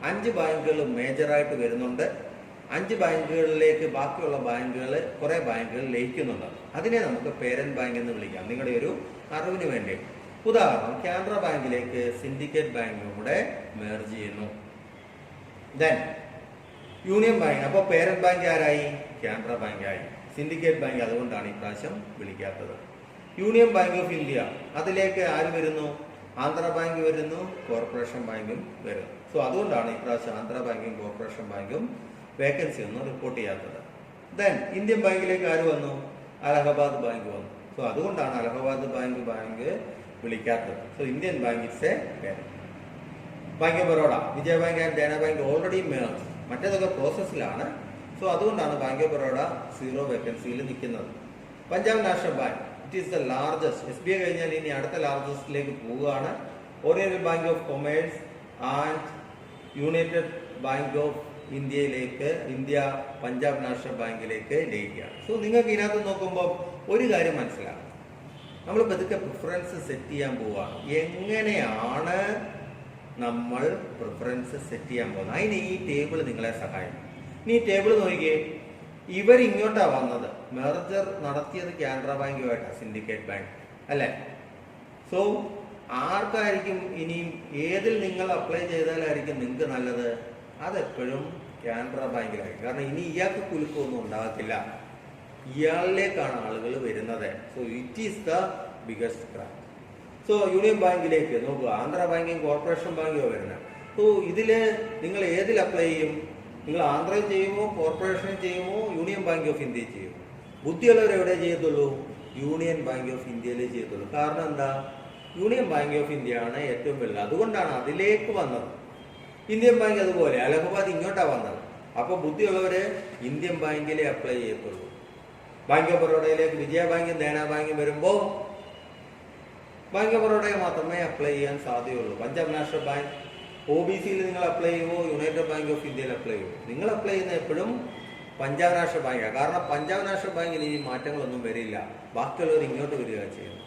5 ബാങ്കുകൾ മേജറായിട്ട് വരുന്നുണ്ട്. 5 ബാങ്കുകളിലേക്ക് ബാക്കിയുള്ള ബാങ്കുകൾ, കുറെ ബാങ്കുകൾ ലയിക്കുന്നുണ്ട്. അതിനെ നമുക്ക് പേരന്റ് ബാങ്ക് എന്ന് വിളിക്കാം, നിങ്ങളുടെ ഒരു അറിവിന് വേണ്ടി. ഉദാഹരണം, കാനറ ബാങ്കിലേക്ക് സിൻഡിക്കേറ്റ് ബാങ്കും കൂടെ മെർജ് ചെയ്യുന്നു. ദെൻ യൂണിയൻ ബാങ്ക്, അപ്പോൾ പേരന്റ് ബാങ്ക് ആരായി? കാനറ ബാങ്ക് ആയി. സിൻഡിക്കേറ്റ് ബാങ്ക് അതുകൊണ്ടാണ് ഇപ്രാവശ്യം വിളിക്കാത്തത്. യൂണിയൻ ബാങ്ക് ഓഫ് ഇന്ത്യ, അതിലേക്ക് ആര് വരുന്നു? ആന്ധ്ര ബാങ്ക് വരുന്നു, കോർപ്പറേഷൻ ബാങ്കും വരുന്നു. സോ അതുകൊണ്ടാണ് ഇപ്രാവശ്യം ആന്ധ്ര ബാങ്കും കോർപ്പറേഷൻ ബാങ്കും വേക്കൻസി ഒന്നും റിപ്പോർട്ട് ചെയ്യാത്തത്. ദെൻ ഇന്ത്യൻ ബാങ്കിലേക്ക് ആര് വന്നു? അലഹബാദ് ബാങ്ക് വന്നു. സോ അതുകൊണ്ടാണ് അലഹബാദ് ബാങ്ക് വിളിക്കാത്തത്. So Indian bank it's a parent. Bank of Baroda, Vijaya bank and Dena bank already merge. മറ്റേതൊക്കെ പ്രോസസ്സിലാണ്. സോ സോ അതുകൊണ്ടാണ് ബാങ്ക് ഓഫ് ബറോഡ 0 വേക്കൻസിയിൽ നിൽക്കുന്നത്. Punjab national bank it is the largest. SBI കഴിഞ്ഞാൽ ഇനി അടുത്ത ലാർജസ്റ്റിലേക്ക് പോവുകയാണ്. Oriental bank of commerce and united bank of India Punjab national ബാങ്കിലേക്ക് ലയിക്കുകയാണ്. സോ നിങ്ങൾക്ക് ഇതിനകത്ത് നോക്കുമ്പോൾ ഒരു കാര്യം മനസ്സിലാകും, നമ്മൾ പതുക്കെ പ്രിഫറൻസ് സെറ്റ് ചെയ്യാൻ പോവുകയാണ്. എങ്ങനെയാണ് നമ്മൾ പ്രിഫറൻസ് സെറ്റ് ചെയ്യാൻ പോകുന്നത്? അതിന് ഈ ടേബിൾ നിങ്ങളെ സഹായിക്കും. ഇനി ഈ ടേബിൾ നോക്കിയേ, ഇവരിങ്ങോട്ടാ വന്നത്, മെർജർ നടത്തിയത് കാനറ ബാങ്കുമായിട്ടാണ്, സിൻഡിക്കേറ്റ് ബാങ്ക് അല്ലേ? സോ ആർക്കായിരിക്കും ഇനിയും ഏതിൽ നിങ്ങൾ അപ്ലൈ ചെയ്താലായിരിക്കും നിങ്ങൾക്ക് നല്ലത്? അതെപ്പോഴും കാനറ ബാങ്കിലായിരിക്കും. കാരണം ഇനി ഇയാൾക്ക് കുലുക്കമൊന്നും ഉണ്ടാകത്തില്ല, ഇയാളിലേക്കാണ് ആളുകൾ വരുന്നത്. So it is the biggest crack. So union ബാങ്കിലേക്ക് നോക്കുക, ആന്ധ്ര ബാങ്കും കോർപ്പറേഷൻ ബാങ്കും വരുന്നത്. സോ ഇതില് നിങ്ങൾ ഏതിൽ അപ്ലൈ ചെയ്യും? നിങ്ങൾ ആന്ധ്രയിൽ ചെയ്യുമോ, കോർപ്പറേഷനിൽ ചെയ്യുമോ, യൂണിയൻ ബാങ്ക് ഓഫ് ഇന്ത്യയിൽ ചെയ്യുമോ? ബുദ്ധിയുള്ളവർ എവിടെ ചെയ്യത്തുള്ളൂ? യൂണിയൻ ബാങ്ക് ഓഫ് ഇന്ത്യയിലേ ചെയ്യത്തുള്ളൂ. കാരണം എന്താ? യൂണിയൻ ബാങ്ക് ഓഫ് ഇന്ത്യ ആണ് ഏറ്റവും വലുത്, അതുകൊണ്ടാണ് അതിലേക്ക് വന്നത്. ഇന്ത്യൻ ബാങ്ക് അതുപോലെ, അലഹബാദ് ഇങ്ങോട്ടാ വന്നത്. അപ്പൊ ബുദ്ധിയുള്ളവര് ഇന്ത്യൻ ബാങ്കിലേ അപ്ലൈ ചെയ്യത്തുള്ളൂ. ബാങ്ക് ഓഫ് ബറോഡയിലേക്ക് വിജയ ബാങ്കും ദേനാ ബാങ്കും വരുമ്പോൾ ബാങ്ക് ഓഫ് ബറോഡയെ മാത്രമേ അപ്ലൈ ചെയ്യാൻ സാധ്യതയുള്ളൂ. പഞ്ചാബ് നാഷണൽ ബാങ്ക് OBCയിൽ നിങ്ങൾ അപ്ലൈ ചെയ്യുമോ, യുണൈറ്റഡ് ബാങ്ക് ഓഫ് ഇന്ത്യയിൽ അപ്ലൈ ചെയ്യുമോ? നിങ്ങൾ അപ്ലൈ ചെയ്യുന്ന എപ്പോഴും പഞ്ചാബ് നാഷണൽ ബാങ്കാണ്. കാരണം പഞ്ചാബ് നാഷണൽ ബാങ്കിൽ ഇനി മാറ്റങ്ങളൊന്നും വരില്ല, ബാക്കിയുള്ളവർ ഇങ്ങോട്ട് വരിക ചെയ്യുന്നു.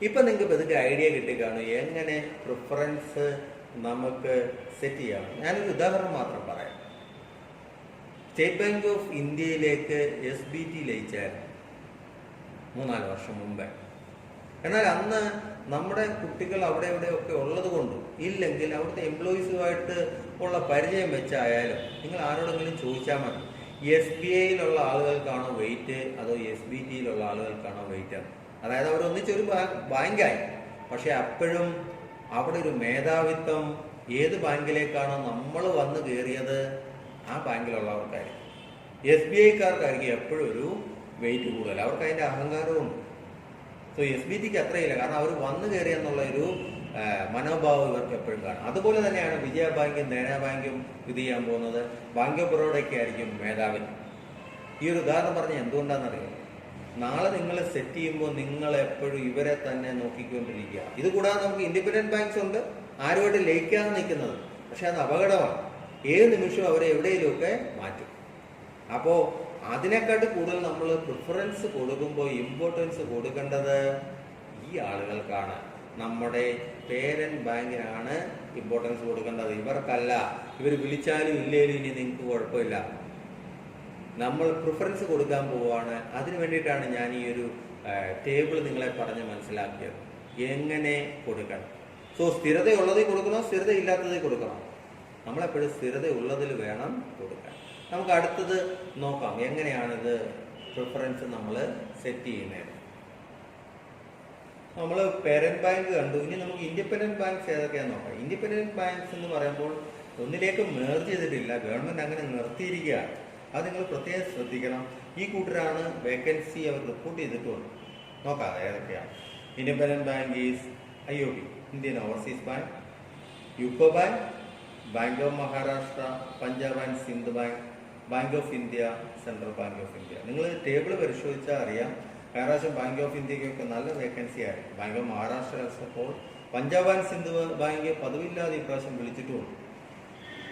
ഇപ്പൊ നിങ്ങൾക്ക് പതുക്കെ ഐഡിയ കിട്ടിക്കാണും എങ്ങനെ പ്രിഫറൻസ് നമുക്ക് സെറ്റ് ചെയ്യാം. ഞാനൊരു ഉദാഹരണം മാത്രം പറയാം. സ്റ്റേറ്റ് ബാങ്ക് ഓഫ് ഇന്ത്യയിലേക്ക് SBT ലയിച്ചായിരുന്നു 3-4 വർഷം മുമ്പേ. എന്നാൽ അന്ന് നമ്മുടെ കുട്ടികൾ അവിടെ ഇവിടെയൊക്കെ ഉള്ളത് കൊണ്ടും ഇല്ലെങ്കിൽ അവിടുത്തെ എംപ്ലോയീസുമായിട്ട് ഉള്ള പരിചയം വെച്ചായാലും നിങ്ങൾ ആരോടെങ്കിലും ചോദിച്ചാൽ മതി, SBIയിലുള്ള ആളുകൾക്കാണോ വെയിറ്റ് അതോ SBTയിലുള്ള ആളുകൾക്കാണോ വെയിറ്റ്? അതായത് അവർ ഒന്നിച്ചൊരു ബാങ്കായി, പക്ഷെ അപ്പോഴും അവിടെ ഒരു മേധാവിത്വം ഏത് ബാങ്കിലേക്കാണോ നമ്മൾ വന്ന് കയറിയത് ആ ബാങ്കിലുള്ളവർക്കായിരിക്കും. SBIക്കാർക്കായിരിക്കും എപ്പോഴും ഒരു വെയിറ്റ് കൂടുതൽ, അവർക്ക് അതിൻ്റെ അഹങ്കാരമുണ്ട്. സോ SBTക്ക് അത്രയില്ല, കാരണം അവർ വന്നു കയറി എന്നുള്ള ഒരു മനോഭാവം ഇവർക്ക് എപ്പോഴും കാണും. അതുപോലെ തന്നെയാണ് വിജയ ബാങ്കും ദേനാ ബാങ്കും ഇത് ചെയ്യാൻ പോകുന്നത്. ബാങ്ക് ഓഫ് ബറോഡയ്ക്ക് ആയിരിക്കും മേധാവി. ഈ ഒരു ഉദാഹരണം പറഞ്ഞാൽ എന്തുകൊണ്ടാണെന്നറിയാം, നാളെ നിങ്ങൾ സെറ്റ് ചെയ്യുമ്പോൾ നിങ്ങൾ എപ്പോഴും ഇവരെ തന്നെ നോക്കിക്കൊണ്ടിരിക്കുക. ഇത് കൂടാതെ നമുക്ക് ഇൻഡിപെൻഡന്റ് ബാങ്ക്സ് ഉണ്ട്, ആരുമായിട്ട് ലയിക്കാതെ നിൽക്കുന്നത്. പക്ഷെ അത് അപകടമാണ്, ഏത് നിമിഷവും അവരെ എവിടെയെങ്കിലുമൊക്കെ മാറ്റും. അപ്പോൾ അതിനെക്കാട്ട് കൂടുതൽ നമ്മൾ പ്രിഫറൻസ് കൊടുക്കുമ്പോൾ ഇമ്പോർട്ടൻസ് കൊടുക്കേണ്ടത് ഈ ആളുകൾക്കാണ്. നമ്മുടെ പേരന്റ് ബാങ്കിനാണ് ഇമ്പോർട്ടൻസ് കൊടുക്കേണ്ടത്, ഇവർക്കല്ല. ഇവർ വിളിച്ചാലും ഇല്ലേലും ഇനി നിങ്ങൾക്ക് കുഴപ്പമില്ല, നമ്മൾ പ്രിഫറൻസ് കൊടുക്കാൻ പോവുകയാണ്. അതിനു വേണ്ടിയിട്ടാണ് ഞാൻ ഈ ഒരു ടേബിൾ നിങ്ങളെ പറഞ്ഞ് മനസ്സിലാക്കിയത്, എങ്ങനെ കൊടുക്കണം. സോ സ്ഥിരതയുള്ളതിൽ കൊടുക്കണോ, സ്ഥിരതയില്ലാത്തതിൽ കൊടുക്കണം? നമ്മളെപ്പോഴും സ്ഥിരതയുള്ളതിൽ വേണം കൊടുക്കാൻ. നമുക്ക് അടുത്തത് നോക്കാം, എങ്ങനെയാണിത് പ്രിഫറൻസ് നമ്മൾ സെറ്റ് ചെയ്യുന്നത്. നമ്മൾ പേരന്റ് ബാങ്ക് കണ്ടു, ഇനി നമുക്ക് ഇൻഡിപെൻഡന്റ് ബാങ്ക്സ് ഏതൊക്കെയാന്ന് നോക്കാം. ഇൻഡിപെൻഡന്റ് ബാങ്ക്സ് എന്ന് പറയുമ്പോൾ ഒന്നിലേക്ക് മേർജ് ചെയ്തിട്ടില്ല, ഗവൺമെന്റ് അങ്ങനെ നിർത്തിയിരിക്കുകയാണ്. അത് നിങ്ങൾ പ്രത്യേകം ശ്രദ്ധിക്കണം. ഈ കൂട്ടരാണ് വേക്കൻസി അവർ റിപ്പോർട്ട് ചെയ്തിട്ടുണ്ട്. നോക്കാം ഏതൊക്കെയാണ്. Independent bank is IOB, Indian Overseas bank, UCO bank, bank of Maharashtra, Punjab and Sind bank, bank of India, central Bank of India. നിങ്ങൾ ടേബിൾ പരിശോധിച്ചാൽ അറിയാം, മഹാരാഷ്ട്ര ബാങ്ക് ഓഫ് ഇന്ത്യക്കൊക്കെ നല്ല വേക്കൻസി ആയിരുന്നു. ബാങ്ക് ഓഫ് മഹാരാഷ്ട്ര വെച്ചപ്പോൾ പഞ്ചാബ് ആൻഡ് സിന്ധ് ബാങ്ക് പതിവില്ലാതെ ഇപ്രാവശ്യം വിളിച്ചിട്ടുമുണ്ട്.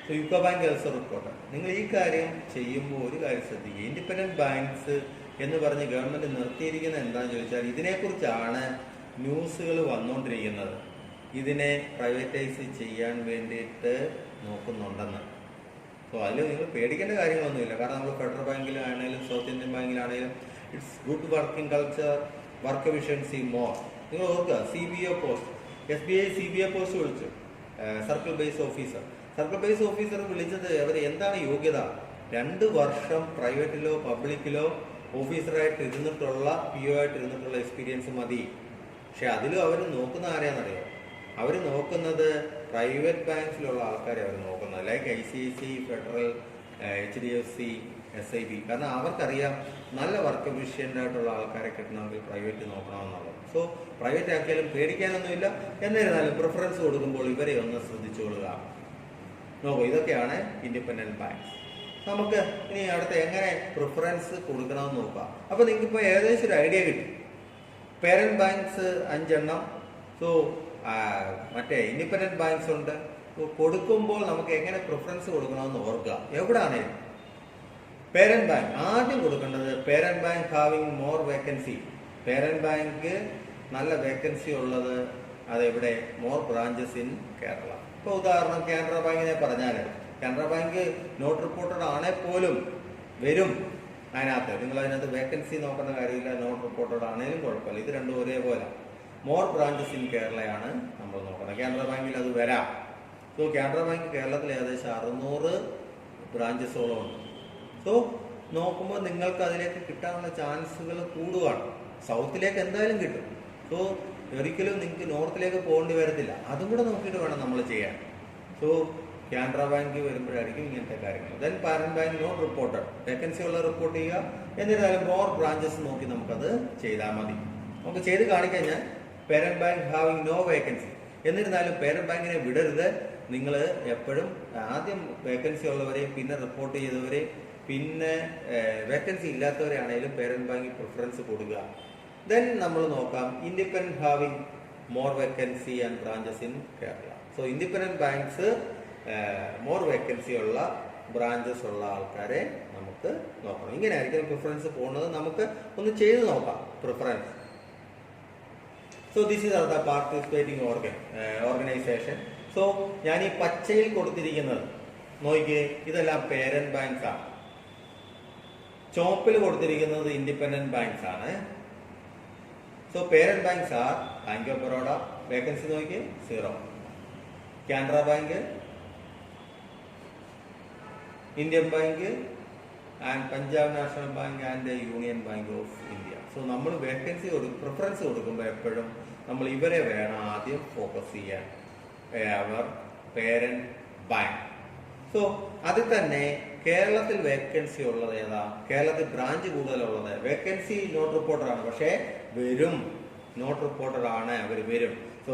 So UCO bank also report. നിങ്ങൾ ഈ കാര്യം ചെയ്യുമ്പോൾ ഒരു കാര്യം ശ്രദ്ധിക്കുക, ഇൻഡിപെൻഡന്റ് ബാങ്ക്സ് എന്ന് പറഞ്ഞ് ഗവൺമെന്റ് നിർത്തിയിരിക്കുന്നത് എന്താണെന്ന് ചോദിച്ചാൽ ഇതിനെക്കുറിച്ചാണ് ന്യൂസുകൾ വന്നുകൊണ്ടിരിക്കുന്നത്. ഇതിനെ പ്രൈവറ്റൈസ് ചെയ്യാൻ വേണ്ടിയിട്ട് നോക്കുന്നുണ്ടെന്ന്. സോ അതിൽ നിങ്ങൾ പേടിക്കേണ്ട കാര്യങ്ങളൊന്നുമില്ല. കാരണം നമ്മൾ ഫെഡറൽ ബാങ്കിലാണെങ്കിലും സൗത്ത് ഇന്ത്യൻ ബാങ്കിലാണെങ്കിലും it's good working culture, work efficiency more. നിങ്ങൾ ഓർക്കുക, CBO post, SBI CBO post വിളിച്ചു, circle base officer. Circle base officer വിളിച്ചത് അവർ എന്താണ് യോഗ്യത? 2 വർഷം പ്രൈവറ്റിലോ പബ്ലിക്കിലോ ഓഫീസറായിട്ട് ഇരുന്നിട്ടുള്ള PO ആയിട്ട് ഇരുന്നിട്ടുള്ള എക്സ്പീരിയൻസ് മതി. പക്ഷെ അതിലും അവർ നോക്കുന്ന ആരെയാണെന്നറിയോ? അവർ നോക്കുന്നത് പ്രൈവറ്റ് ബാങ്ക്സിലുള്ള ആൾക്കാരെ അവർ നോക്കുന്നത്, like ICICI, federal, HDFC, SIB. കാരണം അവർക്കറിയാം നല്ല വർക്ക് എഫിഷ്യൻ്റ് ആയിട്ടുള്ള ആൾക്കാരെ കിട്ടണമെങ്കിൽ പ്രൈവറ്റ് നോക്കണമെന്നുള്ളത്. സോ പ്രൈവറ്റ് ആക്കിയാലും പേടിക്കാനൊന്നുമില്ല. എന്നിരുന്നാലും പ്രിഫറൻസ് കൊടുക്കുമ്പോൾ ഇവരെ ഒന്ന് ശ്രദ്ധിച്ചുകൊള്ളുക. നോക്കൂ, ഇതൊക്കെയാണ് ഇൻഡിപെൻഡന്റ് ബാങ്ക്സ്. നമുക്ക് ഇനി അടുത്ത് എങ്ങനെ പ്രിഫറൻസ് കൊടുക്കണമെന്ന് നോക്കാം. അപ്പൊ നിങ്ങൾക്ക് ഇപ്പോൾ ഏകദേശം ഒരു ഐഡിയ കിട്ടും. പേരന്റ് ബാങ്ക്സ് 5 എണ്ണം, സോ മറ്റേ ഇൻഡിപെൻഡന്റ് ബാങ്ക്സ് ഉണ്ട്. കൊടുക്കുമ്പോൾ നമുക്ക് എങ്ങനെ പ്രിഫറൻസ് കൊടുക്കണമെന്ന് ഓർക്കുക. എവിടാണേലും പേരന്റ് ബാങ്ക് ആദ്യം കൊടുക്കേണ്ടത് parent bank having more vacancy. Parent bank നല്ല വേക്കൻസി ഉള്ളത് അതെവിടെ? More branches in Kerala. ഇപ്പൊ ഉദാഹരണം കാനറ ബാങ്കിനെ പറഞ്ഞാൽ കാനറ ബാങ്ക് നോട്ട് റിപ്പോർട്ടഡ് ആണെങ്കിൽ പോലും വരും അതിനകത്ത്. നിങ്ങൾ അതിനകത്ത് വേക്കൻസി നോക്കേണ്ട കാര്യമില്ല. നോട്ട് റിപ്പോർട്ടഡ് ആണെങ്കിലും കുഴപ്പമില്ല. ഇത് രണ്ടും ഒരേപോലെ. മോർ ബ്രാഞ്ചസ് ഇൻ കേരളയാണ് നമ്മൾ നോക്കണം. കാനറ ബാങ്കിൽ അത് വരാം. സോ കാനറ ബാങ്ക് കേരളത്തിൽ ഏകദേശം 600 ബ്രാഞ്ചസോളം ഉണ്ട്. സോ നോക്കുമ്പോൾ നിങ്ങൾക്ക് അതിലേക്ക് കിട്ടാനുള്ള ചാൻസുകൾ കൂടുകയാണ്. സൗത്തിലേക്ക് എന്തായാലും കിട്ടും. സോ ഒരിക്കലും നിങ്ങൾക്ക് നോർത്തിലേക്ക് പോകേണ്ടി വരത്തില്ല. അതും കൂടെ നോക്കിയിട്ട് വേണം നമ്മൾ ചെയ്യാൻ. സോ കാനറ ബാങ്ക് വരുമ്പോഴായിരിക്കും ഇങ്ങനത്തെ കാര്യങ്ങൾ. Then parent bank note reported, vacancy ഉള്ള റിപ്പോർട്ട് ചെയ്യുക. എന്നിരുന്നാലും മോർ ബ്രാഞ്ചസ് നോക്കി നമുക്കത് ചെയ്താൽ മതി. നമുക്ക് ചെയ്ത് കാണിക്കഴിഞ്ഞാൽ parent bank having no vacancy. എന്നിരുന്നാലും പേരന്റ് ബാങ്കിനെ വിടരുത്. നിങ്ങൾ എപ്പോഴും ആദ്യം വേക്കൻസി ഉള്ളവരെയും പിന്നെ റിപ്പോർട്ട് ചെയ്തവരെയും പിന്നെ വേക്കൻസി ഇല്ലാത്തവരെ ആണെങ്കിലും പേരന്റ് ബാങ്കിൽ പ്രിഫറൻസ് കൊടുക്കുക. ദെൻ നമ്മൾ നോക്കാം independent having more vacancy and branches in Kerala. So independent banks more vacancy ഉള്ള ബ്രാഞ്ചസ് ഉള്ള ആൾക്കാരെ നമുക്ക് നോക്കണം. ഇങ്ങനെ ആയിരിക്കും പ്രിഫറൻസ് പോകുന്നത്. നമുക്ക് ഒന്ന് ചെയ്ത് നോക്കാം preference. So this is the participating organisation. So ഞാൻ ഈ പച്ചയിൽ കൊടുത്തിരിക്കുന്നത് നോക്കിയേ, ഇതെല്ലാം പേരന്റ് ബാങ്ക്സ് ആണ്. ചുവപ്പിൽ കൊടുത്തിരിക്കുന്നത് ഇൻഡിപെൻഡന്റ് ബാങ്ക്സ് ആണ്. So parent banks are bank of Baroda, vacancy നോക്കി 0. Canara bank, Indian bank and Punjab national bank and Union bank of India. So നമ്മൾ വേക്കൻസി പ്രിഫറൻസ് കൊടുക്കുമ്പോൾ എപ്പോഴും നമ്മൾ ഇവരെ വേണം ആദ്യം ഫോക്കസ് ചെയ്യാൻ. അവർ പേരന്റ് ബാങ്ക്. സോ അതിൽ തന്നെ കേരളത്തിൽ വേക്കൻസി ഉള്ളത് ഏതാ? കേരളത്തിൽ ബ്രാഞ്ച് കൂടുതലുള്ളത്. വേക്കൻസി നോട്ട് റിപ്പോർട്ടർ ആണ്, പക്ഷേ വരും. നോട്ട് റിപ്പോർട്ടർ ആണ്, അവർ വരും. സോ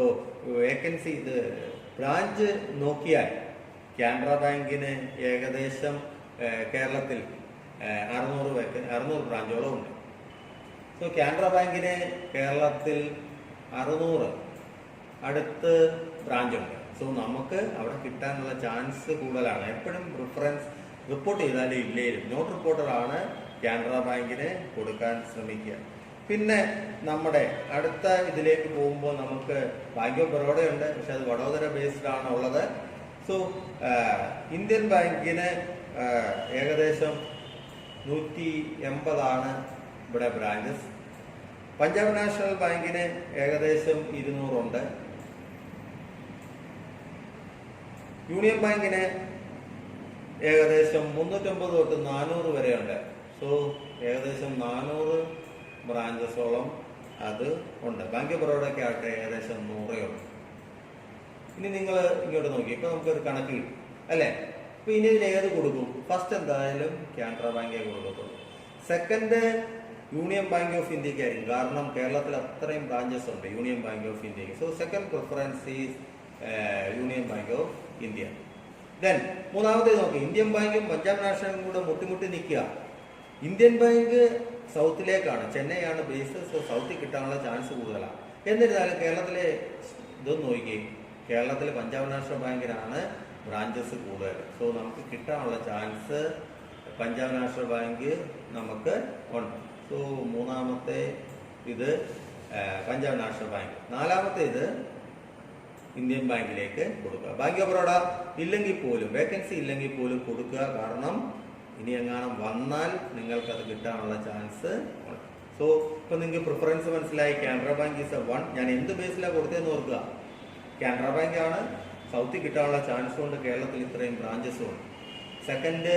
വേക്കൻസി ഇത് ബ്രാഞ്ച് നോക്കിയാൽ കാനറ ബാങ്കിന് ഏകദേശം കേരളത്തിൽ 600 ബ്രാഞ്ചോളം ഉണ്ട്. സോ കാനറ ബാങ്കിന് കേരളത്തിൽ 600 അടുത്ത് ബ്രാഞ്ചുണ്ട്. സോ നമുക്ക് അവിടെ കിട്ടാനുള്ള ചാൻസ് കൂടുതലാണ്. എപ്പോഴും പ്രിഫറൻസ് റിപ്പോർട്ട് ചെയ്താലും ഇല്ലേലും നോട്ട് റിപ്പോർട്ടർ ആണ് കാനറ ബാങ്കിന് കൊടുക്കാൻ ശ്രമിക്കുക. പിന്നെ നമ്മുടെ അടുത്ത ഇതിലേക്ക് പോകുമ്പോൾ നമുക്ക് ബാങ്ക് ഓഫ് ബറോഡ ഉണ്ട്, പക്ഷെ അത് വഡോദര ബേസ്ഡ് ആണ് ഉള്ളത്. സോ ഇന്ത്യൻ ബാങ്കിന് ഏകദേശം 180 ഇവിടെ ബ്രാഞ്ചസ്. പഞ്ചാബ് നാഷണൽ ബാങ്കിന് ഏകദേശം 200 ഉണ്ട്. യൂണിയൻ ബാങ്കിന് ഏകദേശം 350 തൊട്ട് 400 വരെ ഉണ്ട്. സോ ഏകദേശം 400 ബ്രാഞ്ചസോളം അത് ഉണ്ട്. ബാങ്ക് ഓഫ് ബറോഡയ്ക്ക് ആകട്ടെ ഏകദേശം 100 ഉണ്ട്. ഇനി നിങ്ങൾ ഇങ്ങോട്ട് നോക്കി, ഇപ്പൊ നമുക്കൊരു കണക്ക് കിട്ടും അല്ലേ? അപ്പൊ ഇനി ഇതിന് ഏത് കൊടുക്കും? ഫസ്റ്റ് എന്തായാലും കാനറ ബാങ്കേ കൊടുക്കത്തുള്ളൂ. സെക്കൻഡ് യൂണിയൻ ബാങ്ക് ഓഫ് ഇന്ത്യക്കായിരിക്കും, കാരണം കേരളത്തിൽ അത്രയും ബ്രാഞ്ചസ് ഉണ്ട് യൂണിയൻ ബാങ്ക് ഓഫ് ഇന്ത്യക്ക്. So second preference is union bank of India. Then മൂന്നാമത്തേത് നോക്കി, ഇന്ത്യൻ ബാങ്കും പഞ്ചാബ് നാഷണലും കൂടെ മുട്ടിമുട്ടി നിൽക്കുക. ഇന്ത്യൻ ബാങ്ക് സൗത്തിലേക്കാണ്, ചെന്നൈയാണ് ബേസ്. സോ സൗത്തിൽ കിട്ടാനുള്ള ചാൻസ് കൂടുതലാണ്. എന്നിരുന്നാലും കേരളത്തിലെ ഇതൊന്നും നോക്കി, കേരളത്തിൽ പഞ്ചാബ് നാഷണൽ ബാങ്കിനാണ് ബ്രാഞ്ചസ് കൂടുതൽ. സോ നമുക്ക് കിട്ടാനുള്ള ചാൻസ് പഞ്ചാബ് നാഷണൽ ബാങ്ക് നമുക്ക് ഉണ്ട്. സോ മൂന്നാമത്തെ ഇത് പഞ്ചാബ് നാഷണൽ ബാങ്ക്. നാലാമത്തെ ഇത് ഇന്ത്യൻ ബാങ്കിലേക്ക് കൊടുക്കുക. ബാങ്ക് ഓഫ് ബറോഡ ഇല്ലെങ്കിൽ പോലും, വേക്കൻസി ഇല്ലെങ്കിൽ പോലും കൊടുക്കുക, കാരണം ഇനി എങ്ങാനും വന്നാൽ നിങ്ങൾക്കത് കിട്ടാനുള്ള ചാൻസ് ഉണ്ട്. സോ ഇപ്പൊ നിങ്ങൾക്ക് പ്രിഫറൻസ് മനസ്സിലായി. Canara Bank is 1. ഞാൻ എന്ത് ബേസിലാണ് കൊടുത്തതെന്ന് ഓർക്കുക. കാനറ ബാങ്ക് ആണ്, സൗത്തിൽ കിട്ടാനുള്ള ചാൻസ് കൊണ്ട് കേരളത്തിൽ ഇത്രയും ബ്രാഞ്ചസും ഉണ്ട്. സെക്കൻഡ്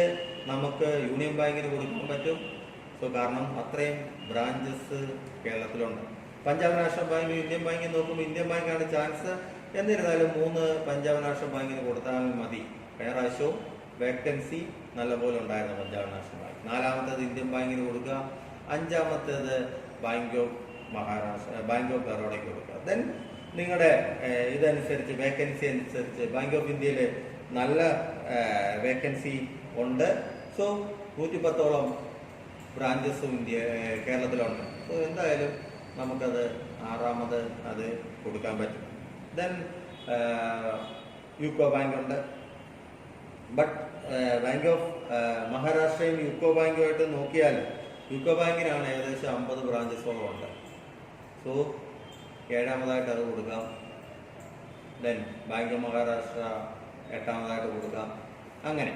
നമുക്ക് യൂണിയൻ ബാങ്കിന് കൊടുക്കാൻ പറ്റും. സോ കാരണം അത്രയും ബ്രാഞ്ചസ് കേരളത്തിലുണ്ട്. പഞ്ചാബ് നാഷണൽ ബാങ്ക് ഇന്ത്യൻ ബാങ്കിൽ നോക്കുമ്പോൾ ഇന്ത്യൻ ബാങ്കാണ് ചാൻസ്. എന്നിരുന്നാലും 3 പഞ്ചാബ് നാഷണൽ ബാങ്കിന് കൊടുത്താൽ മതി. കഴിഞ്ഞ പ്രാവശ്യവും വേക്കൻസി നല്ലപോലെ ഉണ്ടായിരുന്നു പഞ്ചാബ് നാഷണൽ ബാങ്ക്. നാലാമത്തേത് ഇന്ത്യൻ ബാങ്കിന് കൊടുക്കുക. അഞ്ചാമത്തേത് bank of Maharashtra, bank of ബറോഡയ്ക്ക് കൊടുക്കുക. ദെൻ നിങ്ങളുടെ ഇതനുസരിച്ച് വേക്കൻസി അനുസരിച്ച് ബാങ്ക് ഓഫ് ഇന്ത്യയിൽ നല്ല വേക്കൻസി ഉണ്ട്. സോ 110ഓളം ബ്രാഞ്ചസും കേരളത്തിലുണ്ട്. സോ എന്തായാലും നമുക്കത് ആറാമത് അത് കൊടുക്കാൻ പറ്റും. ദെൻ യൂക്കോ ബാങ്ക് ഉണ്ട്. ബട്ട് ബാങ്ക് ഓഫ് മഹാരാഷ്ട്രയും യൂക്കോ ബാങ്കുമായിട്ട് നോക്കിയാൽ യൂക്കോ ബാങ്കിനാണ് ഏകദേശം 50 ബ്രാഞ്ചസോളം ഉണ്ട്. സോ ഏഴാമതായിട്ട് അത് കൊടുക്കാം. ദെൻ ബാങ്ക് ഓഫ് മഹാരാഷ്ട്ര എട്ടാമതായിട്ട് കൊടുക്കാം. അങ്ങനെ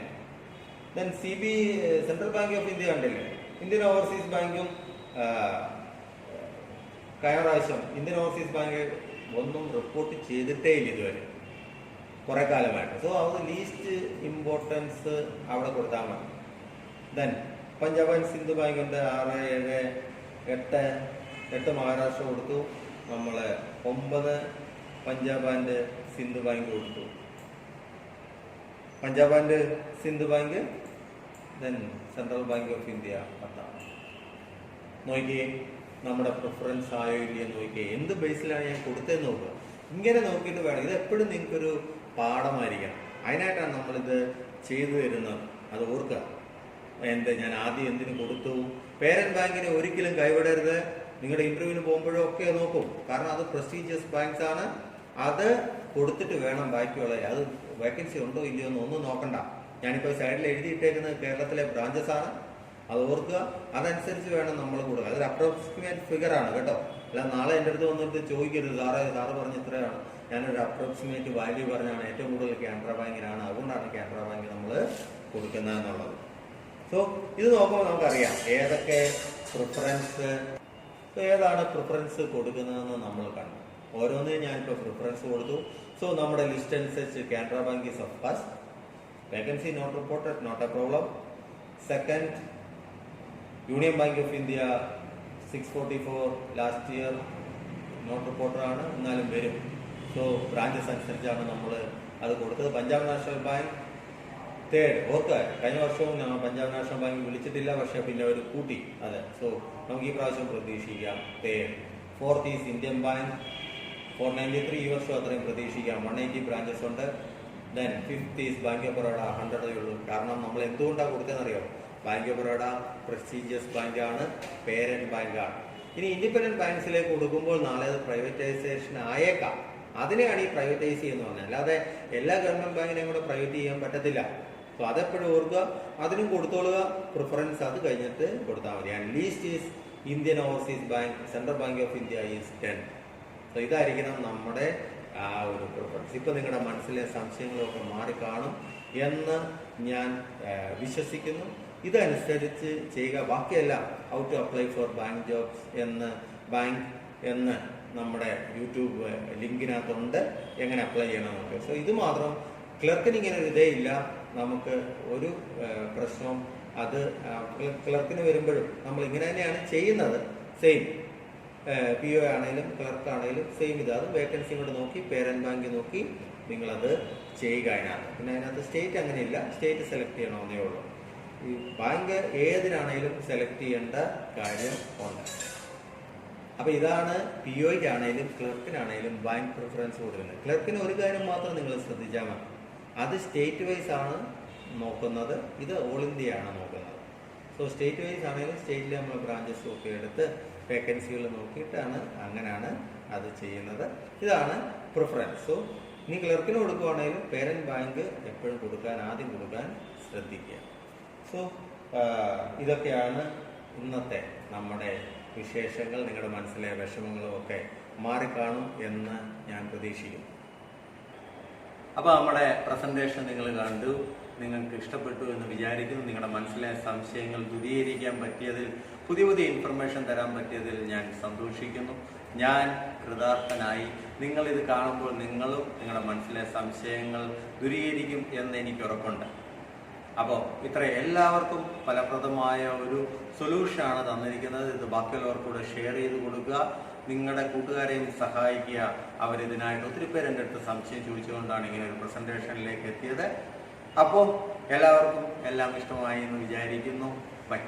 then central Bank of India കണ്ടില്ലേ, ഇന്ത്യൻ ഓവർസീസ് ബാങ്കും കഴിഞ്ഞ പ്രാവശ്യം ഇന്ത്യൻ ഓവർസീസ് ബാങ്ക് ഒന്നും റിപ്പോർട്ട് ചെയ്തിട്ടേ ഇല്ല ഇതുവരെ, കുറെ കാലമായിട്ട്. സോ അത് ലീസ്റ്റ് ഇമ്പോർട്ടൻസ് അവിടെ കൊടുത്താൽ മതി. Then Punjab and Sindhu bank ഉണ്ട്. 6, 7, 8 മഹാരാഷ്ട്ര കൊടുത്തു. നമ്മൾ 9 പഞ്ചാബ് ആൻഡ് സിന്ധു ബാങ്ക് കൊടുത്തു. Punjab and Sindhu bank. Then central Bank of India 10. നോക്കിയേ നമ്മുടെ പ്രിഫറൻസ് ആയോ ഇല്ലയോ നോക്കിയേ, എന്ത് ബേസിലാണ് ഞാൻ കൊടുത്തതെന്ന് നോക്കുക. ഇങ്ങനെ നോക്കിയിട്ട് വേണം, ഇത് എപ്പോഴും നിങ്ങൾക്കൊരു പാഠമായിരിക്കണം. അതിനായിട്ടാണ് നമ്മളിത് ചെയ്തു തരുന്നത്, അത് ഓർക്കുക. ഞാൻ ആദ്യം എന്തിനു കൊടുത്തു. പേരന്റ് ബാങ്കിനെ ഒരിക്കലും കൈവിടരുത്. നിങ്ങളുടെ ഇന്റർവ്യൂവിന് പോകുമ്പോഴും ഒക്കെ നോക്കും, കാരണം അത് പ്രസ്റ്റീജിയസ് ബാങ്ക്സ് ആണ്. അത് കൊടുത്തിട്ട് വേണം ബാക്കിയുള്ളത്. അത് വേക്കൻസി ഉണ്ടോ ഇല്ലയോ എന്ന് ഒന്നും നോക്കണ്ട. ഞാനിപ്പോൾ സൈഡിൽ എഴുതിയിട്ടേക്കുന്നത് കേരളത്തിലെ ബ്രാഞ്ചസ് ആണ്, അത് ഓർക്കുക. അതനുസരിച്ച് വേണം നമ്മൾ കൊടുക്കുക. അതൊരു അപ്രോക്സിമേറ്റ് ഫിഗർ ആണ് കേട്ടോ. അല്ല നാളെ എൻ്റെ അടുത്ത് വന്നിട്ട് ചോദിക്കരുത്, സാറ് പറഞ്ഞ് ഇത്രയാണ്. ഞാനൊരു അപ്രോക്സിമേറ്റ് വാല്യൂ പറഞ്ഞാണ്. ഏറ്റവും കൂടുതൽ കാനറ ബാങ്കിനാണ്, അതുകൊണ്ടാണ് കാനറ ബാങ്ക് നമ്മൾ കൊടുക്കുന്നത് എന്നുള്ളത്. സോ ഇത് നോക്കുമ്പോൾ നമുക്കറിയാം ഏതൊക്കെ പ്രിഫറൻസ്, ഏതാണ് പ്രിഫറൻസ് കൊടുക്കുന്നതെന്ന് നമ്മൾ കണ്ടു. ഓരോന്നിനും ഞാനിപ്പോൾ പ്രിഫറൻസ് കൊടുത്തു. സോ നമ്മുടെ ലിസ്റ്റ് അനുസരിച്ച് Canara Bank is of first. Vacancy not reported, not a problem. Second union bank of India 644 last year not reporter ആണ്, എന്നാലും വരും. സോ ബ്രാഞ്ചസ് അനുസരിച്ചാണ് നമ്മൾ അത് കൊടുത്തത്. Punjab national Bank third. ഓർക്കുക, കഴിഞ്ഞ വർഷവും പഞ്ചാബ് നാഷണൽ ബാങ്ക് വിളിച്ചിട്ടില്ല, പക്ഷെ പിന്നെ അവർ കൂട്ടി. അതെ, സോ നമുക്ക് ഈ പ്രാവശ്യം പ്രതീക്ഷിക്കാം third. Fourth is Indian bank 493. ഈ വർഷം അത്രയും പ്രതീക്ഷിക്കാം, 180 ബ്രാഞ്ചസ് ഉണ്ട്. Then fifth is bank of Baroda, 100 ഉള്ളൂ. കാരണം നമ്മൾ എന്തുകൊണ്ടാണ് കൊടുത്തതെന്നറിയോ, ബാങ്ക് ഓഫ് ബറോഡ പ്രസ്റ്റീജിയസ് ബാങ്കാണ്, പേരന്റ് ബാങ്കാണ്. ഇനി ഇൻഡിപെൻഡന്റ് ബാങ്ക്സിലേക്ക് കൊടുക്കുമ്പോൾ നാളെ അത് പ്രൈവറ്റൈസേഷൻ ആയേക്കാം. അതിനെയാണ് ഈ പ്രൈവറ്റൈസ് ചെയ്യുന്ന പറഞ്ഞത്. അല്ലാതെ എല്ലാ ഗവൺമെന്റ് ബാങ്കിനെയും കൂടെ പ്രൈവറ്റ് ചെയ്യാൻ പറ്റത്തില്ല. സോ അതെപ്പോഴും ഓർക്കുക, അതിനും കൊടുത്തോളുക. പ്രിഫറൻസ് അത് കഴിഞ്ഞിട്ട് കൊടുത്താൽ മതി. And least is Indian Overseas bank, Central Bank of India is 10. So ഇതായിരിക്കണം നമ്മുടെ ആ ഒരു പ്രിഫറൻസ്. ഇപ്പൊ നിങ്ങളുടെ മനസ്സിലെ സംശയങ്ങളൊക്കെ മാറിക്കാണും എന്ന് ഞാൻ വിശ്വസിക്കുന്നു. ഇതനുസരിച്ച് ചെയ്യുക. ബാക്കിയെല്ലാം how to apply for bank jobs എന്ന് നമ്മുടെ യൂട്യൂബ് ലിങ്കിനകത്തുണ്ട്, എങ്ങനെ അപ്ലൈ ചെയ്യണമെന്നൊക്കെ. സോ ഇത് മാത്രം ക്ലർക്കിന് ഇങ്ങനെ ഒരു ഇതേ ഇല്ല. നമുക്ക് ഒരു പ്രശ്നവും അത് ക്ലർക്കിന് വരുമ്പോഴും നമ്മൾ ഇങ്ങനെ തന്നെയാണ് ചെയ്യുന്നത്. സെയിം PO ആണെങ്കിലും ക്ലർക്ക് ആണെങ്കിലും സെയിം ഇത്. അത് വേക്കൻസി കൂടെ നോക്കി പേരന്റ് ബാങ്ക് നോക്കി നിങ്ങളത് ചെയ്യുക. അതിനകത്ത് പിന്നെ അതിനകത്ത് സ്റ്റേറ്റ് അങ്ങനെയില്ല, സ്റ്റേറ്റ് സെലക്ട് ചെയ്യണമെന്നേ ഉള്ളൂ. ഈ ബാങ്ക് ഏതിനാണേലും സെലക്ട് ചെയ്യേണ്ട കാര്യം ഉണ്ട്. അപ്പൊ ഇതാണ് POയ്ക്കാണേലും ക്ലർക്കിനാണേലും ബാങ്ക് പ്രിഫറൻസ് കൊടുക്കുന്നത്. ക്ലർക്കിന് ഒരു കാര്യം മാത്രം നിങ്ങൾ ശ്രദ്ധിച്ചാൽ മതി, അത് സ്റ്റേറ്റ് വൈസ് ആണ് നോക്കുന്നത്, ഇത് ഓൾ ഇന്ത്യ ആണ് നോക്കുന്നത്. സോ സ്റ്റേറ്റ് വൈസ് ആണെങ്കിലും സ്റ്റേറ്റിൽ നമ്മൾ ബ്രാഞ്ചസ് ഒക്കെ എടുത്ത് വേക്കൻസികൾ നോക്കിയിട്ടാണ് അങ്ങനെയാണ് അത് ചെയ്യുന്നത്. ഇതാണ് പ്രിഫറൻസ്. സോ ഇനി ക്ലർക്കിന് കൊടുക്കുവാണെങ്കിലും പേരന്റ് ബാങ്ക് എപ്പോഴും ആദ്യം കൊടുക്കാൻ ശ്രദ്ധിക്കുക. സോ ഇതൊക്കെയാണ് ഇന്നത്തെ നമ്മുടെ വിശേഷങ്ങൾ. നിങ്ങളുടെ മനസ്സിലെ വിഷമങ്ങളും ഒക്കെ മാറിക്കാണും എന്ന് ഞാൻ പ്രതീക്ഷിക്കുന്നു. അപ്പോൾ നമ്മുടെ പ്രസന്റേഷൻ നിങ്ങൾ കണ്ടു, നിങ്ങൾക്ക് ഇഷ്ടപ്പെട്ടു എന്ന് വിചാരിക്കുന്നു. നിങ്ങളുടെ മനസ്സിലെ സംശയങ്ങൾ ദൂരീകരിക്കാൻ പറ്റിയതിൽ, പുതിയ ഇൻഫർമേഷൻ തരാൻ പറ്റിയതിൽ ഞാൻ സന്തോഷിക്കുന്നു. ഞാൻ കൃതാർത്ഥനായി. നിങ്ങളിത് കാണുമ്പോൾ നിങ്ങളും നിങ്ങളുടെ മനസ്സിലെ സംശയങ്ങൾ ദൂരീകരിക്കും എന്ന് എനിക്ക് ഉറപ്പുണ്ട്. അപ്പോൾ എല്ലാവർക്കും ഫലപ്രദമായ ഒരു സൊല്യൂഷനാണ് തന്നിരിക്കുന്നത്. ഇത് ബാക്കിയുള്ളവർക്കൂടെ ഷെയർ ചെയ്ത് കൊടുക്കുക. നിങ്ങളുടെ കൂട്ടുകാരെയും സഹായിക്കുക. അവരിതിനായിട്ട് ഒത്തിരി പേര് എൻ്റെ അടുത്ത് സംശയം ചോദിച്ചുകൊണ്ടാണ് ഇങ്ങനെ ഒരു പ്രസന്റേഷനിലേക്ക് എത്തിയത്. അപ്പോൾ എല്ലാവർക്കും എല്ലാം ഇഷ്ടമായി എന്ന് വിചാരിക്കുന്നു. ബൈ.